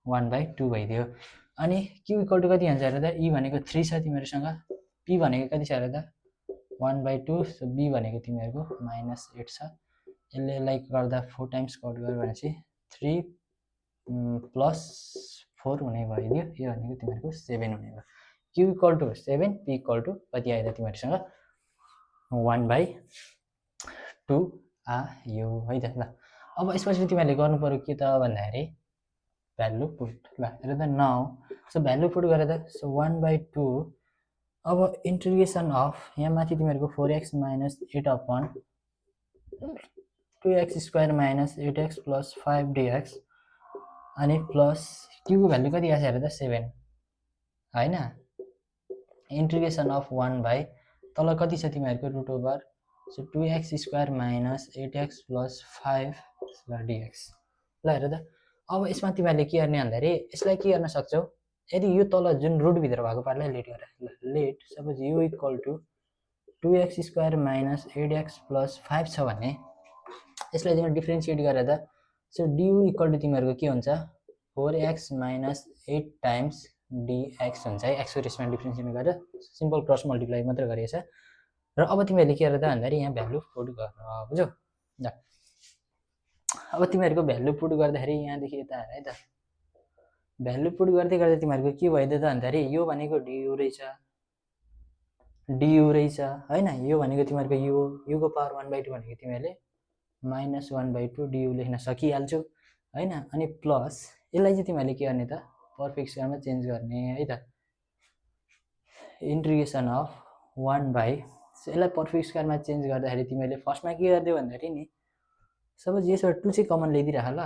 Speaker 1: 1/2 भइदियो। अनि q इक्वल टु कति हुन्छ हेर त e भनेको 3 छ तिमीहरूसँग, p भनेको कति छ हेर त 1/2। सो b भनेको तिमीहरूको माइनस 8 छ। यसलाई गर्दा 4 टाइम्स कट गर्यो भनेपछि 3 प्लस 4 हुने भइदियो। यो भनेको तिमीहरूको 7 हुने भयो। q equal to 7, p equal to कति आयो त तिमीहरूसँग 1/2 आयो है त। ल अब यसपछि तिमीहरूले गर्नु पर्यो के त भन्दाखेरि भ्यालु पुट। ल हेर त नाउ सो भ्यालु पुट गरेर त सो 1/2 अब इन्टिग्रेसन अफ यहाँ माथि तिमीहरूको 4x minus 8 upon 2x square minus 8x plus 5 dx अनि प्लस q को भ्यालु कति आएको छ हेर त 7 होइन। इन्टिग्रेसन अफ 1 बाई तल कति छ तिमीहरूको root over so 2x square minus 8x plus 5 dx। ल हेर त अब यसमा तिमीहरूले के गर्ने भन्दाखेरि यसलाई के गर्न सक्छौ, यदि यो तल जुन रुटभित्र भएको पार्टलाई लेट गर। लेट सपोज यो equal to 2x square minus 8x plus 5 छ भने यसलाई तिमीले डिफ्रेन्सिएट गरेर त सो du इक्वल टु तिमीहरूको के हुन्छ 4x माइनस 8 टाइम्स dx हुन्छ है। एक्सको रेस्पमा डिफ्रेन्सिएट गरेर सिम्पल क्रस मल्टिप्लाई मात्र गरिएछ। र अब तिमीहरूले के गरेर त भन्दाखेरि यहाँ भ्यालु पुट गर, बुझ्यौ। ल अब तिमीहरूको भ्यालु पुट गर्दाखेरि यहाँदेखि यता हेर है त, भ्यालु पुट गर्दै गर्दै तिमीहरूको के भइदियो त भन्दाखेरि यो भनेको du रहेछ होइन। यो भनेको तिमीहरूको यो को पावर 1/2 भनेको तिमीहरूले माइनस 1/2 du लेख्न सकिहाल्छौ होइन। अनि प्लस यसलाई चाहिँ तिमीहरूले के गर्ने त पर्फेक्ट स्क्वायरमा चेन्ज गर्ने है त। इन्टिग्रेसन अफ 1 बाई यसलाई पर्फेक्ट स्क्वायरमा चेन्ज गर्दाखेरि तिमीहरूले फर्स्टमा के गरिदियो भन्दाखेरि नि सपोज यसबाट 2 चाहिँ कमन ल्याइदिइराख ल,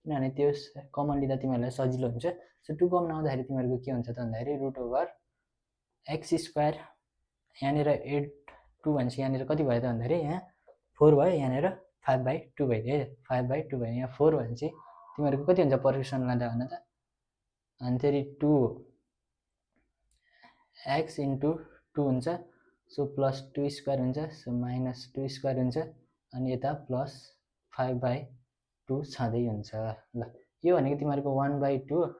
Speaker 1: किनभने त्यो कमन लिँदा तिमीहरूलाई सजिलो हुन्छ। सो 2 कमन आउँदाखेरि तिमीहरूको के हुन्छ त भन्दाखेरि रुट ओभर एक्स स्क्वायर यहाँनिर 8 2 भनेपछि यहाँनिर कति भयो त भन्दाखेरि यहाँ 4 भयो, यहाँनिर 5/2 भइदियो। 5/2 भयो, यहाँ 4 भनेपछि तिमीहरूको कति हुन्छ पर्फेक्सन लाँदा भन त अनि फेरि 2x इन्टु 2 हुन्छ। सो प्लस 2 स्क्वायर हुन्छ, सो माइनस 2 स्क्वायर हुन्छ अनि यता प्लस 5/2 छँदै हुन्छ। ल यो भनेको तिमीहरूको 1/2,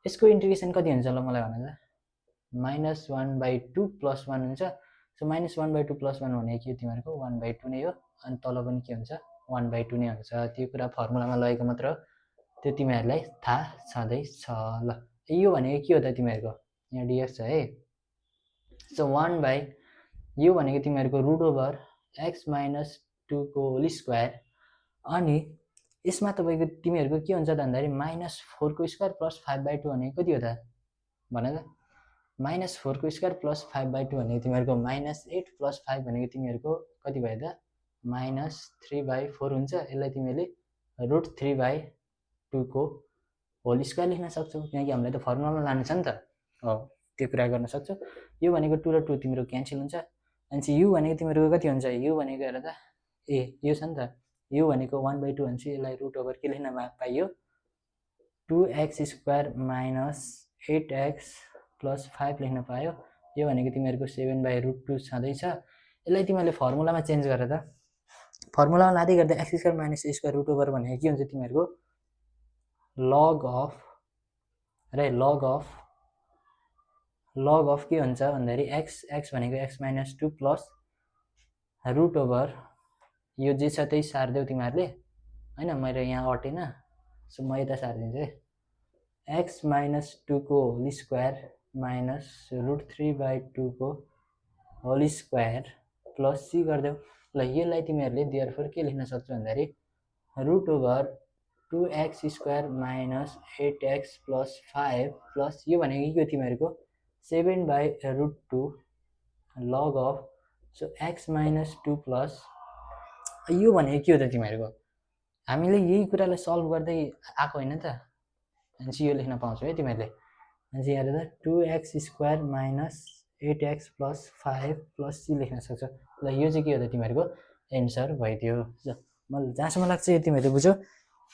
Speaker 1: यसको इन्टिग्रेसन कति हुन्छ ल मलाई भन त माइनस 1/2 प्लस 1 हुन्छ। सो माइनस 1/2 प्लस 1 भनेको के तिमीहरूको 1/2 नै हो। अनि तल पनि के हुन्छ 1/2 नै हुन्छ। त्यो कुरा फर्मुलामा लगेको मात्र हो, त्यो तिमीहरूलाई थाहा छँदैछ। ल यो भनेको के हो त तिमीहरूको यहाँ dx छ है। सो 1 बाई यो भनेको तिमीहरूको रुट ओभर x माइनस 2 को होल स्क्वायर अनि यसमा तपाईँको तिमीहरूको के हुन्छ त भन्दाखेरि माइनस 4 को स्क्वायर प्लस 5/2 भनेको कति हो त भन त -4 को स्क्वायर प्लस 5/2 भनेको तिमीहरूको -8 प्लस 5 भनेको तिमीहरूको कति भयो त -3/4 हुन्छ। यसलाई तिमीले √3/2 को होल स्क्वायर लेख्न सक्छौ, किनकि हामीलाई त फर्मुलामा लानु छ नि त। हो, त्यो कुरा गर्न सक्छौ। यो भनेको 2 र 2 तिम्रो क्यान्सल हुन्छ। अनि यु भनेको तिमीहरूको कति हुन्छ, यु भनेको हेर त यो छ नि त, यु भनेको 1/2 हुन्छ। यसलाई √ओभर के लेख्न पाइयो 2x² - 8x + 5 लेख्न पायो। यो भनेको तिमीहरूको 7/√2 छँदैछ। यसलाई तिमीहरूले फर्मुलामा चेन्ज गरेर त फर्मुलामा लाँदै गर्दा x² - a² √ओभर भनेको के हुन्छ तिमीहरूको log अफ के हुन्छ भन्दाखेरि x भनेको x - 2 प्लस √ओभर यो जे छ त्यही सार्देऊ तिमीहरूले हैन। मैले यहाँ अटेन, सो म यता सारिदिन्छु है। x - 2 को होल स्क्वायर माइनस √3/2 को होल स्क्वायर प्लस c गरिदेऊ। ल यसलाई तिमीहरूले देयरफोर के लेख्न सक्छौ भन्दाखेरि √ओभर 2x² - 8x + 5 प्लस यो भनेको के हो तिमीहरूको 7/√2 log of so x - 2 plus यो भनेको के हो त तिमीहरूको हामीले यही कुरालाई सल्भ गर्दै आएको होइन त। अनि यो लेख्न पाउँछौ है तिमीहरूले। अनि यहाँ हेर्दा 2x² - 8x + 5 प्लस c लेख्न सक्छौ। ल यो चाहिँ के हो त तिमीहरूको एन्सर भइदियो। मलाई जहाँसम्म लाग्छ यो तिमीहरूले बुझ्यौ।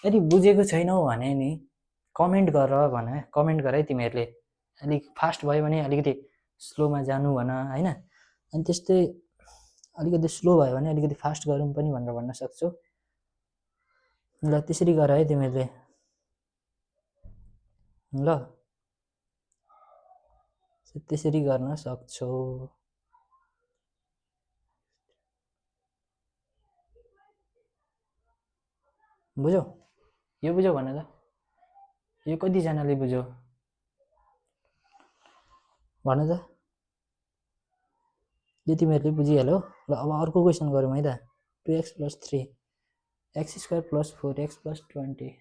Speaker 1: यदि बुझेको छैनौ भने नि कमेन्ट गर है तिमीहरूले। अलिक फास्ट भयो भने अलिकति स्लोमा जानु भन हैन। अनि त्यस्तै अलिकति स्लो भयो भने अलिकति फास्ट गरौँ पनि भनेर भन्न सक्छौ। ल त्यसरी गर है तिमीहरूले। ल त्यसरी गर्न सक्छौ। बुझ्यौ? यो बुझ्यौ भन त, यो कतिजनाले बुझ्यौ भन त। यो तिमीहरूले बुझिहाल्यौ। ल अब अर्को क्वेसन गरौँ है त। 2x + 3 x² + 4x + 20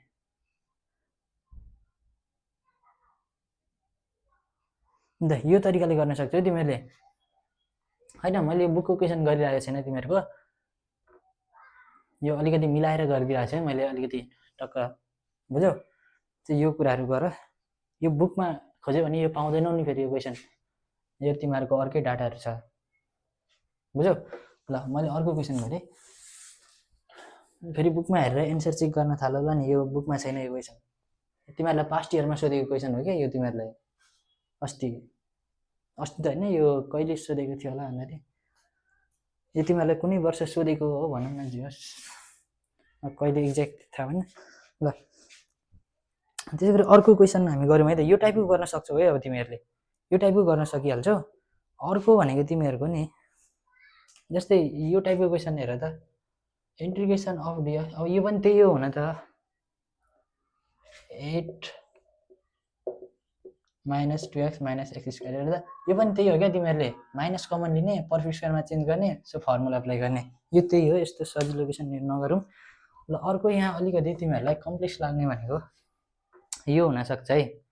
Speaker 1: ल यो तरिकाले गर्न सक्छौ तिमीहरूले हैन। मैले बुकको क्वेसन गरिरहेको छैन तिमीहरूको, यो अलिकति मिलाएर गरिदिरहेको छु है मैले अलिकति टक्क। बुझ्यौ? चाहिँ यो कुराहरू गर। यो बुकमा खोज्यो भने यो पाउँदैनौ नि फेरि यो क्वेसन, यो तिमीहरूको अर्कै डाटाहरू छ। बुझ्यौ? ल मैले अर्को क्वेसन गरेँ, फेरि बुकमा हेरेर एन्सर चेक गर्न थाल ल नि। यो बुकमा छैन यो क्वेसन, तिमीहरूलाई पास्ट इयरमा सोधेको क्वेसन हो क्या यो। तिमीहरूलाई अस्ति त होइन, यो कहिले सोधेको थियो होला भन्दाखेरि यो तिमीहरूलाई कुनै वर्ष सोधेको हो भनौँ न, जे होस् कहिले एक्ज्याक्ट थाहा भएन। ल त्यसै गरी अर्को क्वेसन हामी गऱ्यौँ है त। यो टाइपको गर्न सक्छौ है। अब तिमीहरूले यो टाइपको गर्न सकिहाल्छौ। अर्को भनेको तिमीहरूको नि जस्तै यो टाइपको क्वेसन हेर त, इन्टिग्रेसन अफ dx। अब यो पनि त्यही हो हुन त, 8 - 2x - x² हेर त यो पनि त्यही हो क्या। तिमीहरूले माइनस कमन लिने, पर्फेक्ट स्क्वायरमा चेन्ज गर्ने, सो फर्मुला एप्लाई गर्ने। यो त्यही हो, यस्तो सजिलो क्वेसन नगरौँ। ल अर्को यहाँ अलिकति तिमीहरूलाई कम्प्लेक्स लाग्ने भनेको यो हुनसक्छ है।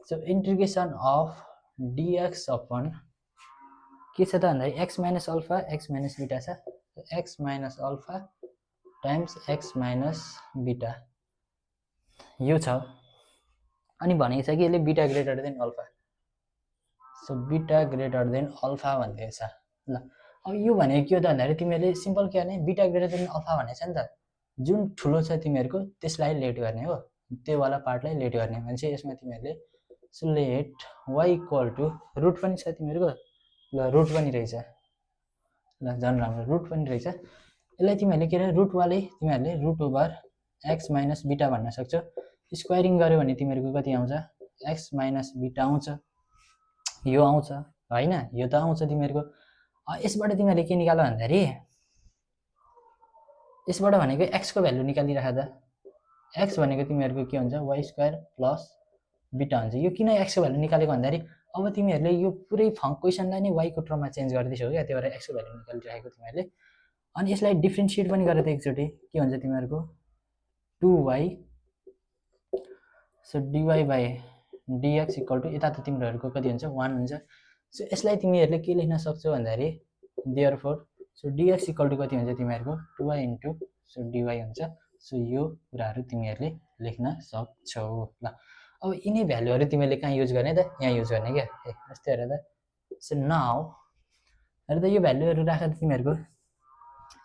Speaker 1: So integration of dx upon के छ त भन्दाखेरि x - अल्फा x - बीटा छ। x - alpha times x - beta यो छ। अनि भनेको छ कि यसले beta greater than alpha, so beta greater than alpha भन्दैछ। ल अब यो भनेको के हो त भन्दाखेरि तिमीहरूले सिम्पल के गर्ने, बीटा ग्रेटर देन अल्फा भनेको छ नि त, जुन ठुलो छ तिमीहरूको त्यसलाई लेट गर्ने हो, त्यो वाला पार्टलाई लेट गर्ने। भनेपछि यसमा तिमीहरूले सो लेट y = रुट पनि छ तिमीहरूको। ल रुट पनि रहेछ, ल झन् राम्रो रुट पनि रहेछ। यसलाई तिमीहरूले के अरे रुटवाले तिमीहरूले √ओभर x - बीटा भन्न सक्छौ। स्क्वायरिङ गर्यो भने तिमीहरूको कति आउँछ, x - बीटा आउँछ। यो आउँछ होइन, यो त आउँछ तिमीहरूको। यसबाट तिमीहरूले के निकाल भन्दाखेरि यसबाट भनेको x को भ्यालु निकालिराख त। x भनेको तिमीहरूको के हुन्छ y² प्लस बीटा हुन्छ। यो किन x को भ्यालु निकालेको भन्दाखेरि अब तिमीहरूले यो पुरै क्वेसनलाई नै y को टर्ममा चेन्ज गर्दैछौ क्या, त्यही भएर x को भ्यालु निकालिराखेको तिमीहरूले। अनि यसलाई डिफ्रेन्सिएट पनि गरेर एकचोटि के हुन्छ तिमीहरूको 2y, so dy/dx dx equal to यता त तिमीहरूको कति हुन्छ 1 हुन्छ सो यसलाई तिमीहरूले के लेख्न सक्छौ भन्दाखेरि therefore so dx equal to कति हुन्छ तिमीहरूको 2y इन्टु सो डिवाई हुन्छ सो यो कुराहरू तिमीहरूले लेख्न सक्छौ ल अब यिनै भ्यालुहरू तिमीहरूले कहाँ युज गर्ने त यहाँ युज गर्ने क्या यस्तै हेर त सो नाउ हेर त यो भ्यालुहरू राखेर तिमीहरूको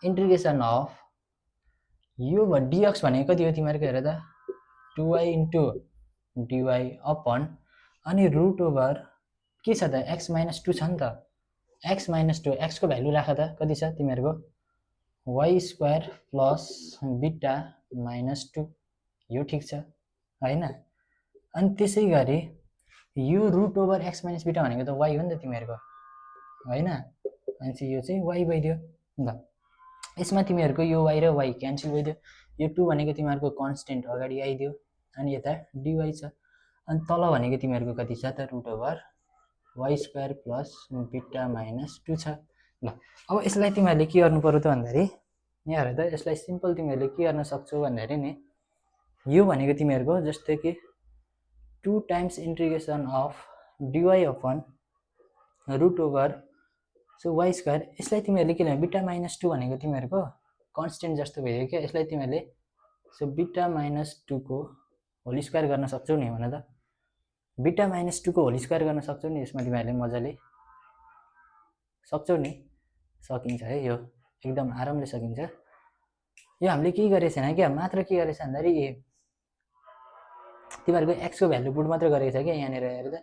Speaker 1: इन्टिग्रेसन अफ यो डिएक्स भनेको कति हो तिमीहरूको हेर त 2y इन्टु डिवाई अपन अनि रुट ओभर के छ त एक्स माइनस 2 छ नि त एक्स माइनस 2 एक्सको भ्यालु राख त कति छ तिमीहरूको Y square plus beta minus 2 यो ठिक छ होइन अनि त्यसै गरी यो रुट ओभर एक्स माइनस बिटा भनेको त वाई हो नि त तिमीहरूको होइन अनि चाहिँ यो चाहिँ वाई भइदियो ल यसमा तिमीहरूको यो वाई र वाई क्यान्सल भइदियो यो 2 भनेको तिमीहरूको कन्स्टेन्ट अगाडि आइदियो अनि यता डिवाई छ अनि तल भनेको तिमीहरूको कति छ त root over y square plus beta minus 2 छ ल अब यसलाई तिमीहरूले के गर्नु पर्यो त भन्दाखेरि यहाँ हेर त यसलाई सिम्पल तिमीहरूले के गर्न सक्छौ भन्दाखेरि नि यो भनेको तिमीहरूको जस्तै कि 2 times integration of dy upon root over so y square यसलाई तिमीहरूले के ल्याउने बिटा माइनस 2 भनेको तिमीहरूको कन्स्टेन्ट जस्तो भयो क्या यसलाई तिमीहरूले सो बिटा माइनस 2 को होल स्क्वायर गर्न सक्छौ नि भन त बिटा माइनस 2 को होल स्क्वायर गर्न सक्छौ नि यसमा तिमीहरूले मजाले सक्छौ नि सकिन्छ है यो एकदम आरामले सकिन्छ यो हामीले के गरेको छैन क्या मात्र के गरेको छ भन्दाखेरि तिमीहरूको एक्सको भ्यालु पुट मात्र गरेको छ क्या यहाँनिर हेर त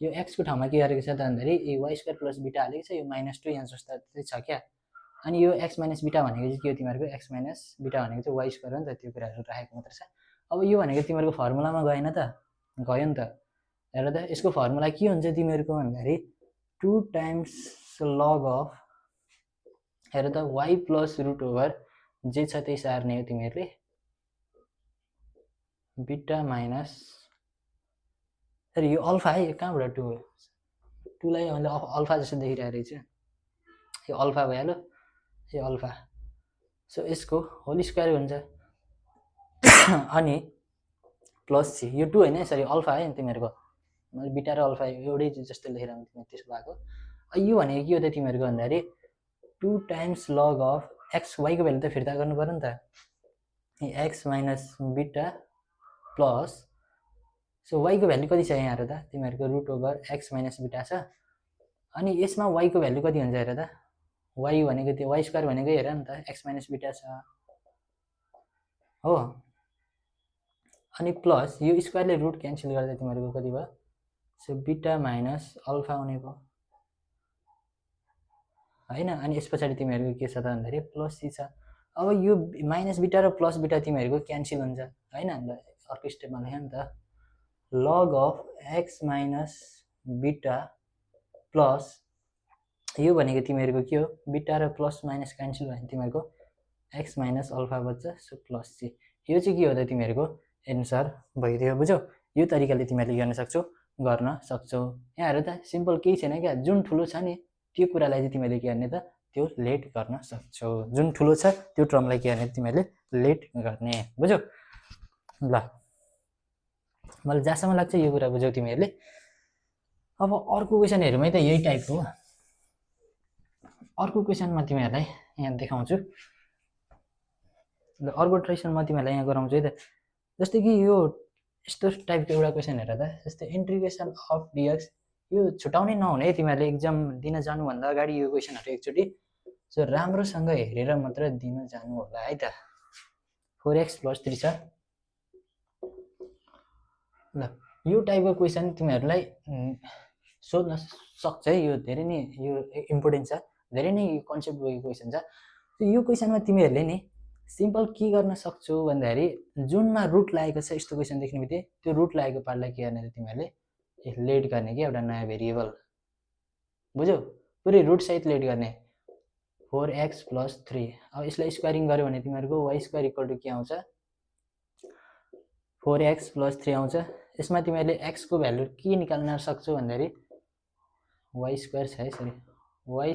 Speaker 1: यो एक्सको ठाउँमा के गरेको छ त भन्दाखेरि वाई स्क्वायर प्लस बिटा हालेको छ यो माइनस 2 यहाँ जस्तो चाहिँ छ क्या अनि यो एक्स माइनस बिटा भनेको चाहिँ के हो तिमीहरूको एक्स माइनस बिटा भनेको चाहिँ वाई स्क्वायर हो नि त त्यो कुराहरू राखेको मात्र छ अब यो भनेको तिमीहरूको फर्मुलामा गएन त गयो नि त हेर त यसको फर्मुला के हुन्छ तिमीहरूको भन्दाखेरि 2 टाइम्स लग अफ हेर त वाई प्लस रुट ओभर जे छ त्यही सार्ने हो तिमीहरूले बिटा माइनस सर यो अल्फा है कहाँबाट 2 हो 2 लाई मैले अल्फा जस्तो देखिरहेको रहेछ यो अल्फा भइहाल्यो यो अल्फा सो यसको होल स्क्वायर हुन्छ अनि प्लस सी यो 2 होइन सरी अल्फा है तिमीहरूको मैले बिटा र अल्फा एउटै जस्तो लेखेर त्यसो भएको यो भनेको के हो त तिमीहरूको भन्दाखेरि 2 टाइम्स लग अफ एक्स वाईको भ्यालु त फिर्ता गर्नु पर्यो नि त x minus beta plus so वाईको भ्यालु कति छ यहाँ हेर त तिमीहरूको रुट ओभर एक्स माइनस बिटा छ अनि यसमा वाईको भ्यालु कति हुन्छ हेर त वाई भनेको त्यो वाई स्क्वायर भनेको हेर नि त एक्स माइनस बिटा छ हो अनि प्लस यो स्क्वायरले रुट क्यान्सल गर्दा तिमीहरूको कति भयो सो बिटा माइनस अल्फा हुने भयो होइन अनि यस पछाडि तिमीहरूको के छ त भन्दाखेरि प्लस सी छ अब यो माइनस बिटा र प्लस बिटा तिमीहरूको क्यान्सल हुन्छ होइन अर्को स्टेपमा लेख नि त लग of x minus beta plus यो भनेको तिमीहरूको के हो बिटा र प्लस माइनस क्यान्सल भयो भने तिमीहरूको एक्स माइनस अल्फा बच्छ सो प्लस सी यो चाहिँ के हो त तिमीहरूको एन्सर भइदियो बुझ्यौ यो तरिकाले तिमीहरूले गर्न सक्छौ यहाँ हेर त सिम्पल केही छैन क्या जुन ठुलो छ नि त्यो कुरालाई चाहिँ तिमीहरूले के गर्ने त त्यो लेट गर्न सक्छौ जुन ठुलो छ त्यो टर्मलाई के गर्ने तिमीहरूले लेट गर्ने बुझ्यौ ल मलाई जहाँसम्म लाग्छ यो कुरा बुझ्यौ तिमीहरूले अब अर्को क्वेसनहरूमै त यही टाइपको हो अर्को क्वेसनमा तिमीहरूलाई यहाँ देखाउँछु ल अर्को ट्रेसन म तिमीहरूलाई यहाँ गराउँछु है त जस्तै कि यो यस्तो टाइपको एउटा क्वेसन हेर त जस्तै इन्टिग्रेसन अफ डिएक्स यो छुटाउनै नहुने है तिमीहरूले एक्जाम दिन जानुभन्दा अगाडि यो क्वेसनहरू एकचोटि सो राम्रोसँग हेरेर मात्र दिन जानु होला है त 4x + 3 छ ल यो टाइपको क्वेसन तिमीहरूलाई सोध्न सक्छ है यो धेरै नै यो इम्पोर्टेन्ट छ धेरै नै कन्सेप्ट भएको क्वेसन छ यो क्वेसनमा तिमीहरूले नि सिम्पल के गर्न सक्छौ भन्दाखेरि जुनमा रुट लागेको छ यस्तो क्वेसन देख्ने बित्तिकै त्यो रुट लागेको पार्टलाई के गर्ने तिमीहरूले लेट गर्ने कि एउटा नयाँ भेरिएबल बुझ्यौ पुरै रुट सहित लेट गर्ने 4x + 3 अब यसलाई स्क्वायरिङ गर्यो भने तिमीहरूको y² = के आउँछ 4x + 3 आउँछ यसमा तिमीहरूले x को भ्यालु के निकाल्न सक्छौ भन्दाखेरि y² छ है सरी y²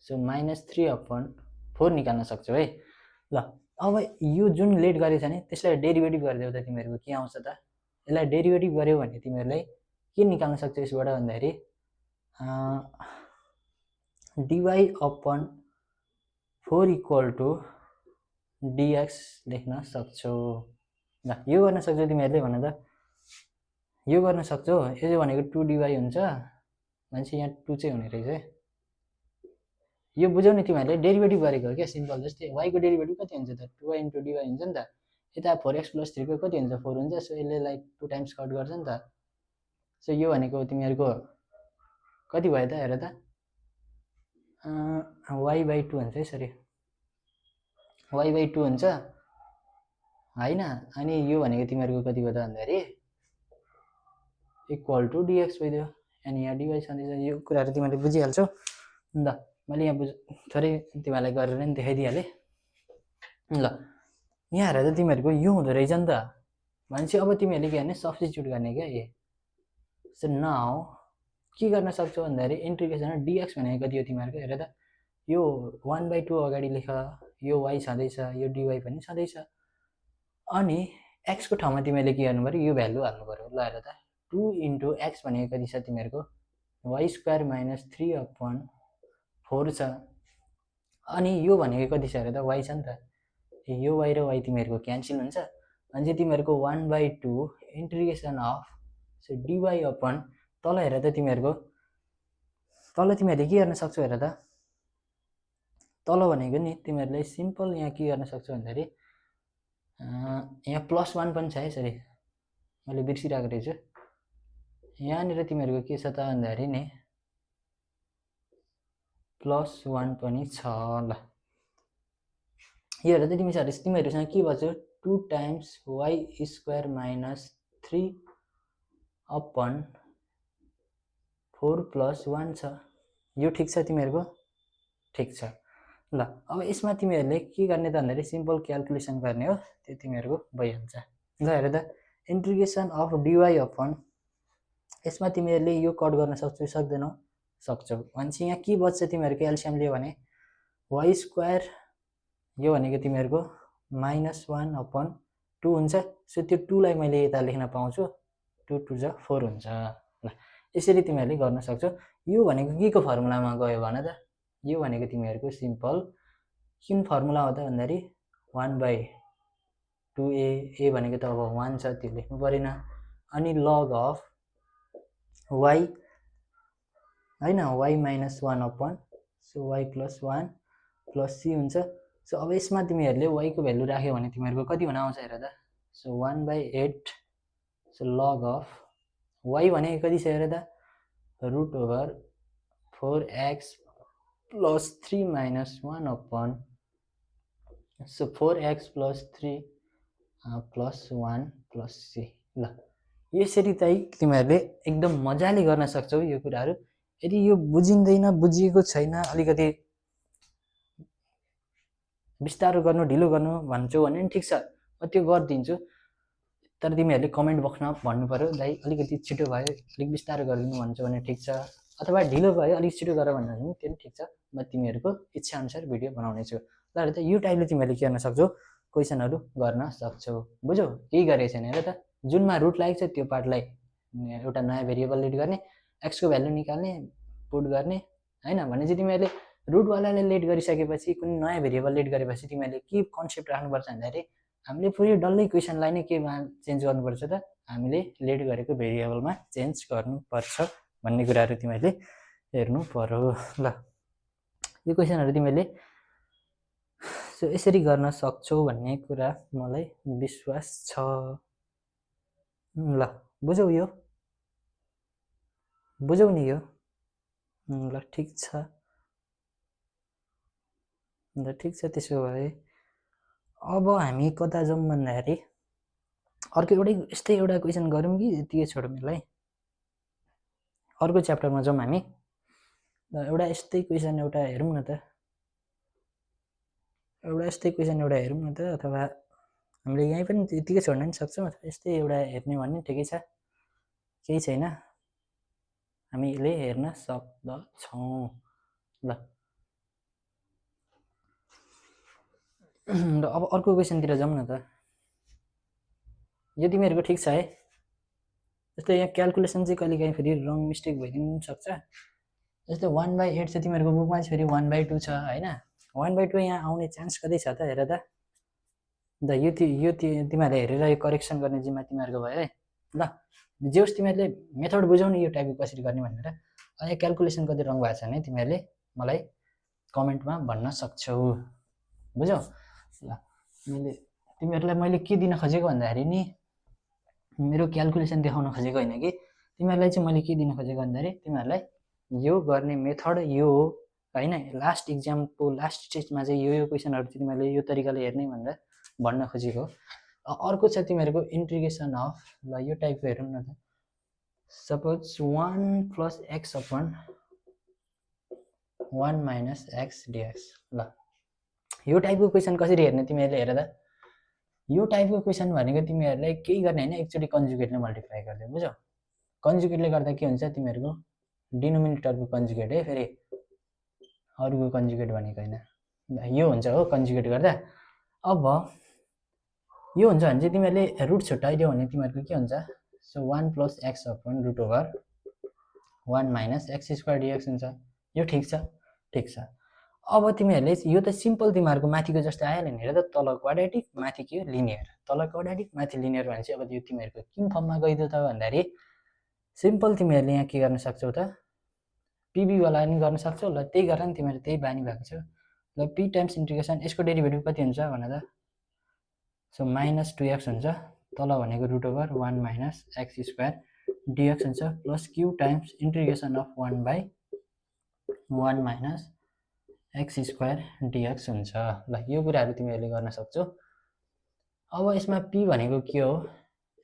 Speaker 1: सो -3/4 निकाल्न सक्छौ है ल अब यो जुन लेट गरेछ नि त्यसलाई डेरिभेटिभ गरिदेऊ त तिमीहरूको के आउँछ त यसलाई डेरिभेटिभ गर्यो भने तिमीहरूले के निकाल्न सक्छ यसबाट भन्दाखेरि dy upon 4 equal to dx लेख्न सक्छौ। ल यो गर्न सक्छौ तिमीहरूले भन त, यो गर्न सक्छौ। यो भनेको 2dy हुन्छ मान्छे यहाँ 2 चाहिँ हुने रहेछ है। यो बुझ्यौ नि तिमीहरूले डेरिभेटिभ गरेको हो क्या सिम्पल। जस्तै y को डेरिभेटिभ कति हुन्छ त 2y * dy हुन्छ नि त। यता 4x + 3 को कति हुन्छ 4 हुन्छ। सो यसले 2 टाइम्स कट गर्छ नि त। सो यो भनेको तिमीहरूको कति भयो त हेर त y/2 हुन्छ है। सरी y/2 हुन्छ हैन। अनि यो भनेको तिमीहरूको कति भयो त भन्दाखेरि इक्वल टु dx भइदियो। अनि यहाँ dy छँदैछ। यो कुराहरू तिमीहरूले बुझिहाल्छौ। ल मैले यहाँ थोरै तिमीहरूलाई गरेर नि देखाइदिइहालेँ। ल यहाँ हेर त तिमीहरूको यो हुँदो रहेछ नि त भनेपछि अब तिमीहरूले के गर्ने सब्स्टिट्युट गर्ने क्या ए। सो नाउ के गर्न सक्छौ भन्दाखेरि इन्टिग्रेसन dx भनेको कति हो तिमीहरूको हेर त। यो 1/2 अगाडि लेख, यो y छँदैछ, यो dy पनि छँदैछ। अनि x को ठाउँमा तिमीहरूले के गर्नु पर्यो यो भ्यालु हाल्नु पर्यो। ल हेर त 2 * x भनेको कति छ तिमीहरूको y² - 3/4 छ। अनि यो भनेको कति छ हेर त y छ नि त। यो y र y तिमीहरूको क्यान्सल हुन्छ। अनि चाहिँ तिमीहरूको 1/2 इन्टिग्रेसन अफ dy अपन तल हेर त तिमीहरूको तल तिमीहरूले के गर्न सक्छौ हेर त। तल भनेको नि तिमीहरूले सिम्पल यहाँ के गर्न सक्छौ भन्दाखेरि यहाँ +1 पनि छ है। सरी मैले बिर्सिरहेको रहेछु। यहाँनिर तिमीहरूको के छ त भन्दाखेरि नि +1 पनि छ। ल यो हेर त तिमीहरूसँग के बच्यो 2 टाइम्स y² - 3/4 + 1 छ। यो ठिक छ तिमीहरूको ठिक छ। ल अब यसमा तिमीहरूले के गर्ने त भन्दाखेरि सिम्पल क्याल्कुलेसन गर्ने हो। त्यो तिमीहरूको भइहाल्छ। ल हेर त इन्टिग्रेसन अफ dy अपन यसमा तिमीहरूले यो कट गर्न सक्छौ सक्दैनौ सक्छौ। भनेपछि यहाँ के बच्छ तिमीहरूको एलसिएम लियो भने y² यो भनेको तिमीहरूको -1/2 हुन्छ। सो त्यो 2 लाई मैले यता लेख्न पाउँछु 2 * 2 = 4 हुन्छ। ल यसरी तिमीहरूले गर्न सक्छौ। यो भनेको के को फर्मुलामा गयो भन त। यो भनेको तिमीहरूको सिम्पल कुन फर्मुला हो त भन्दाखेरि 1/2a a भनेको त अब 1 छ त्यो लेख्नु परेन। अनि log अफ y हैन y - 1 upon so y + 1 + c हुन्छ। सो अब यसमा तिमीहरूले y को भ्यालु राख्यो भने तिमीहरूको कति हुन आउँछ हेर त। So 1/8 so log of y भनेको कति छ हेर त √4x + 3 - 1 upon so 4x + 3 + 1 + c। ल यसरी चाहिँ तिमीहरूले एकदम मजाले गर्न सक्छौ यो कुराहरू। यदि यो बुझिँदैन बुझिएको छैन अलिकति बिस्तारो गर्नु ढिलो गर्नु भन्छौ भने नि ठिक छ म त्यो गरिदिन्छु। तर तिमीहरूले कमेन्ट बक्समा भन्नु पर्यो दाइ अलिकति छिटो भयो अलिक बिस्तारो गरिदिनु भन्छौ भने ठिक छ। अथवा ढिलो भयो अलिक छिटो गर भन्नु भने त्यो पनि ठिक छ। म तिमीहरूको इच्छा अनुसार भिडियो बनाउने छु। ल हेर त यो टाइपले तिमीहरूले के गर्न सक्छौ क्वेसनहरू गर्न सक्छौ। बुझ्यौ केही गरेको छैन हेर त। जुनमा रुट लागेको छ त्यो पार्टलाई एउटा नयाँ भेरिएबल लेट गर्ने x को भ्यालु निकाल्ने पुट गर्ने हैन। भनेपछि तिमीहरूले रुटवालाले लेट गरिसकेपछि कुनै नयाँ भेरिएबल लेट गरेपछि तिमीहरूले के कन्सेप्ट राख्नुपर्छ भन्दाखेरि हामीले पुरै डल्लै क्वेसनलाई नै केमा चेन्ज गर्नुपर्छ त हामीले लेट गरेको भेरिएबलमा चेन्ज गर्नुपर्छ भन्ने कुराहरू तिमीहरूले हेर्नु पर्यो। ल यो क्वेसनहरू तिमीहरूले सो यसरी गर्न सक्छौ भन्ने कुरा मलाई विश्वास छ। ल बुझ्यौ यो बुझ्यौ नि यो। ल ठिक छ। ल ठिक छ त्यसो भए अब हामी कता जाउँ भन्दाखेरि अर्को यस्तै एउटा क्वेसन गरौँ कि यतिकै छोडौँ यसलाई अर्को च्याप्टरमा जाउँ हामी। ल एउटा यस्तै क्वेसन एउटा हेरौँ न त हेरौँ न त अथवा हामीले यहीँ पनि यतिकै छोड्न पनि सक्छौँ अथवा यस्तै एउटा हेर्ने भने ठिकै छ केही छैन हामीले हेर्न सक्दछौँ। ल अब अर्को क्वेसनतिर जाउँ न त। यो तिमीहरूको ठिक छ है जस्तै यहाँ क्यालकुलेसन चाहिँ कहिलेकाहीँ फेरि रङ मिस्टेक भइदिनु सक्छ। जस्तै 1/8 चाहिँ तिमीहरूको बुकमा चाहिँ फेरि 1/2 छ होइन। 1/2 यहाँ आउने चान्स कति छ त हेर त। अन्त यो तिमीहरूले हेरेर यो करेक्सन गर्ने जिम्मा तिमीहरूको भयो है। ल जे होस् तिमीहरूले मेथड बुझाउनु यो टाइपको कसरी गर्ने भनेर। यहाँ क्यालकुलेसन कति रङ भएको छ भने तिमीहरूले मलाई कमेन्टमा भन्न सक्छौ, बुझ्यौ। ल तिमीहरूलाई मैले के दिन खोजेको भन्दाखेरि नि मेरो क्यालकुलेसन देखाउन खोजेको होइन कि तिमीहरूलाई चाहिँ मैले के दिन खोजेको भन्दाखेरि तिमीहरूलाई यो गर्ने मेथड यो हो होइन। लास्ट इक्जामको लास्ट स्टेजमा चाहिँ यो क्वेसनहरू तिमीहरूले यो तरिकाले हेर्ने भनेर भन्न खोजेको। अर्को छ तिमीहरूको इन्टिग्रेसन अफ, ल यो टाइपको हेरौँ न त। Suppose 1 + x upon 1 - x dx। ल यो टाइपको क्वेसन कसरी हेर्ने तिमीहरूले हेर त। यो टाइपको क्वेसन भनेको तिमीहरूलाई केही गर्ने होइन, एकचोटि कन्जुगेटले मल्टिप्लाई गरिदियो, बुझ्यौ। कन्जुगेटले गर्दा के हुन्छ तिमीहरूको डिनोमिनेटरको कन्जुगेट है, फेरि अरूको कन्जुगेट भनेको होइन। यो हुन्छ हो कन्जुगेट गर्दा। अब यो हुन्छ भने चाहिँ तिमीहरूले रुट छुट्याइदियो भने तिमीहरूको के हुन्छ। So 1 + x upon √1 - x² dx हुन्छ। यो ठिक छ, ठिक छ। अब तिमीहरूले यो त सिम्पल तिमीहरूको माथिको जस्तो आइहाल्यो नि। हेर त तल क्वाड्रेटिक माथि के लिनियर, तल क्वाड्रेटिक माथि लिनियर भनेपछि अब यो तिमीहरूको कुन फर्ममा गइदियो त भन्दाखेरि सिम्पल तिमीहरूले यहाँ के गर्न सक्छौ त पिबीवाला नि गर्न सक्छौ। ल त्यही गरेर नि तिमीहरू त्यही बानी भएको छ। ल p टाइम्स इन्टिग्रेसन यसको डेरिभेटिभ कति हुन्छ भन त। सो -2x हुन्छ, तल भनेको √1 - x² dx हुन्छ, plus q times integration of 1/1 - x² dx हुन्छ। ल यो कुराहरू तिमीहरूले गर्न सक्छौ। अब यसमा p भनेको के हो,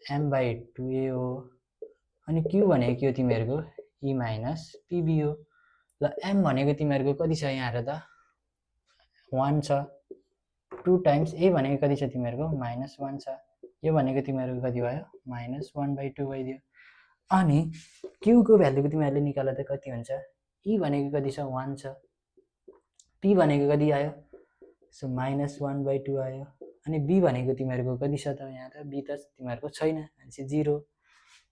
Speaker 1: m/2a हो, अनि q भनेको के हो तिमीहरूको e - pb हो। ल m भनेको तिमीहरूको कति छ यहाँ हेर त 1 छ, 2 टाइम्स a भनेको कति छ तिमीहरूको -1 छ, यो भनेको तिमीहरूको कति भयो -1/2 भइदियो। अनि q को भ्यालुको तिमीहरूले निकाल्दा त कति हुन्छ, e भनेको कति छ 1 छ, p भनेको कति आयो सो -1/2 आयो, अनि b भनेको तिमीहरूको कति छ त यहाँ त b त तिमीहरूको छैन भनेपछि 0,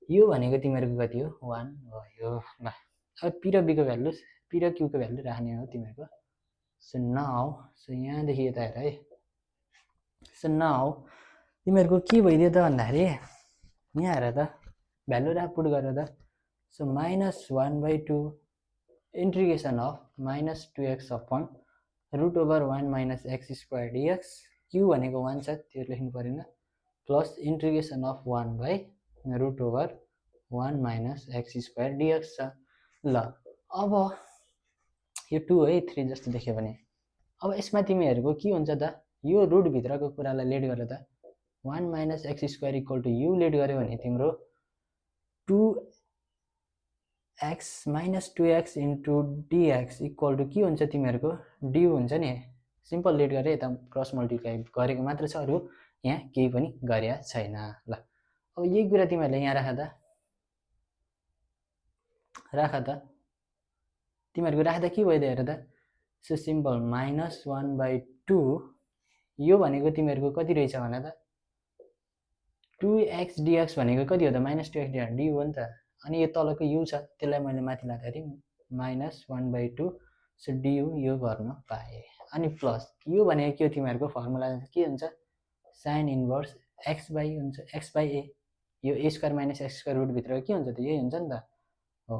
Speaker 1: यो भनेको तिमीहरूको कति हो 1 भयो। ल अब p र b को भ्यालु p र q को भ्यालु राख्ने हो तिमीहरूको। सो नाउ सो यहाँदेखि यता हेर है। सो नाउ तिमीहरूको के भइदियो त भन्दाखेरि यहाँ हेर त भ्यालु पुट गरेर त। So -1/2 integration of -2x upon √1 - x² dx, q भनेको 1 छ त्यो लेख्नु परेन, plus integration of 1/√1 - x² dx छ। ल अब यो 2 है 3 जस्तो देख्यो भने अब यसमा तिमीहरूको के हुन्छ त, यो रुटभित्रको कुरालाई लेट गरेर त 1 - x² = u लेट गर्यो भने तिम्रो 2x - 2x इन्टु dx = के हुन्छ तिमीहरूको du हुन्छ नि। सिम्पल लेट गरेर यता क्रस मल्टिप्लाई गरेको मात्र छ, अरू यहाँ केही पनि गरेका छैन। ल अब यही कुरा तिमीहरूले यहाँ राख त तिमीहरूको राख्दा के भइदियो हेर त। सो सिम्पल -1/2 यो भनेको तिमीहरूको कति रहेछ भन त 2x dx भनेको कति हो त -2x dx du हो नि त। अनि यो तलको u छ त्यसलाई मैले माथि लाँदाखेरि -1/2 सो du यो गर्न पाएँ। अनि प्लस यो भनेको के हो तिमीहरूको फर्मुला के हुन्छ sin इन्भर्स x/a हुन्छ, x/a यो a² - x² रुटभित्र के हुन्छ त यही हुन्छ नि त हो।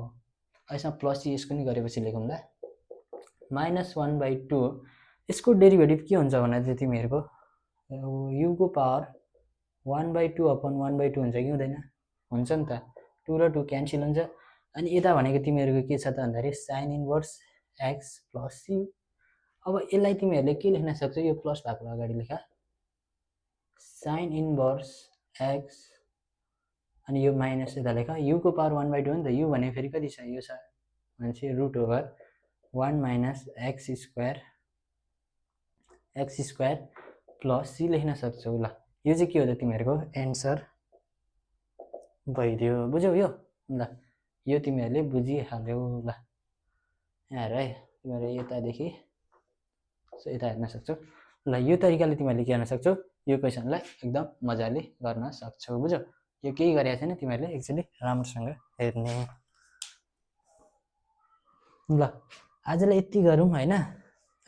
Speaker 1: यसमा प्लस यसको नि गरेपछि लेखौँ ल -1/2 यसको डेरिभेटिभ के हुन्छ भने चाहिँ तिमीहरूको u को पावर 1/2 अपन 1/2 हुन्छ कि हुँदैन, हुन्छ नि त, 2 र 2 क्यान्सल हुन्छ। अनि यता भनेको तिमीहरूको के छ त भन्दाखेरि sin inverse x plus c। अब यसलाई तिमीहरूले के लेख्न सक्छौ, यो प्लस भएको अगाडि लेख sin इन्भर्स x अनि यो माइनस यता लेख u को पावर 1/2 हो नि त, u भने फेरि कति छ यो छ भनेपछि √1 - x² प्लस c लेख्न सक्छौ। ल यो चाहिँ के हो त तिमीहरूको एन्सर भइदियो, बुझ्यौ यो। ल यो तिमीहरूले बुझिहाल्यौ। ल यहाँ हेर है तिमीहरू यतादेखि सो यता हेर्न सक्छौ। ल यो तरिकाले तिमीहरूले के गर्न सक्छौ, यो क्वेसनलाई एकदम मजाले गर्न सक्छौ, बुझ्यौ। यो केही गरेको छैन तिमीहरूले एक्चुअली राम्रोसँग हेर्ने ल आजलाई यति गरौँ होइन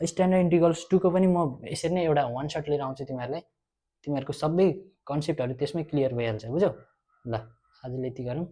Speaker 1: स्ट्यान्डर्ड इन्टिग्रल्स 2 को पनि म यसरी नै एउटा वान सर्ट लिएर आउँछु तिमीहरूलाई तिमीहरूको सबै कन्सेप्टहरू त्यसमै क्लियर भइहाल्छ बुझ्यौ ल आजलाई यति गरौँ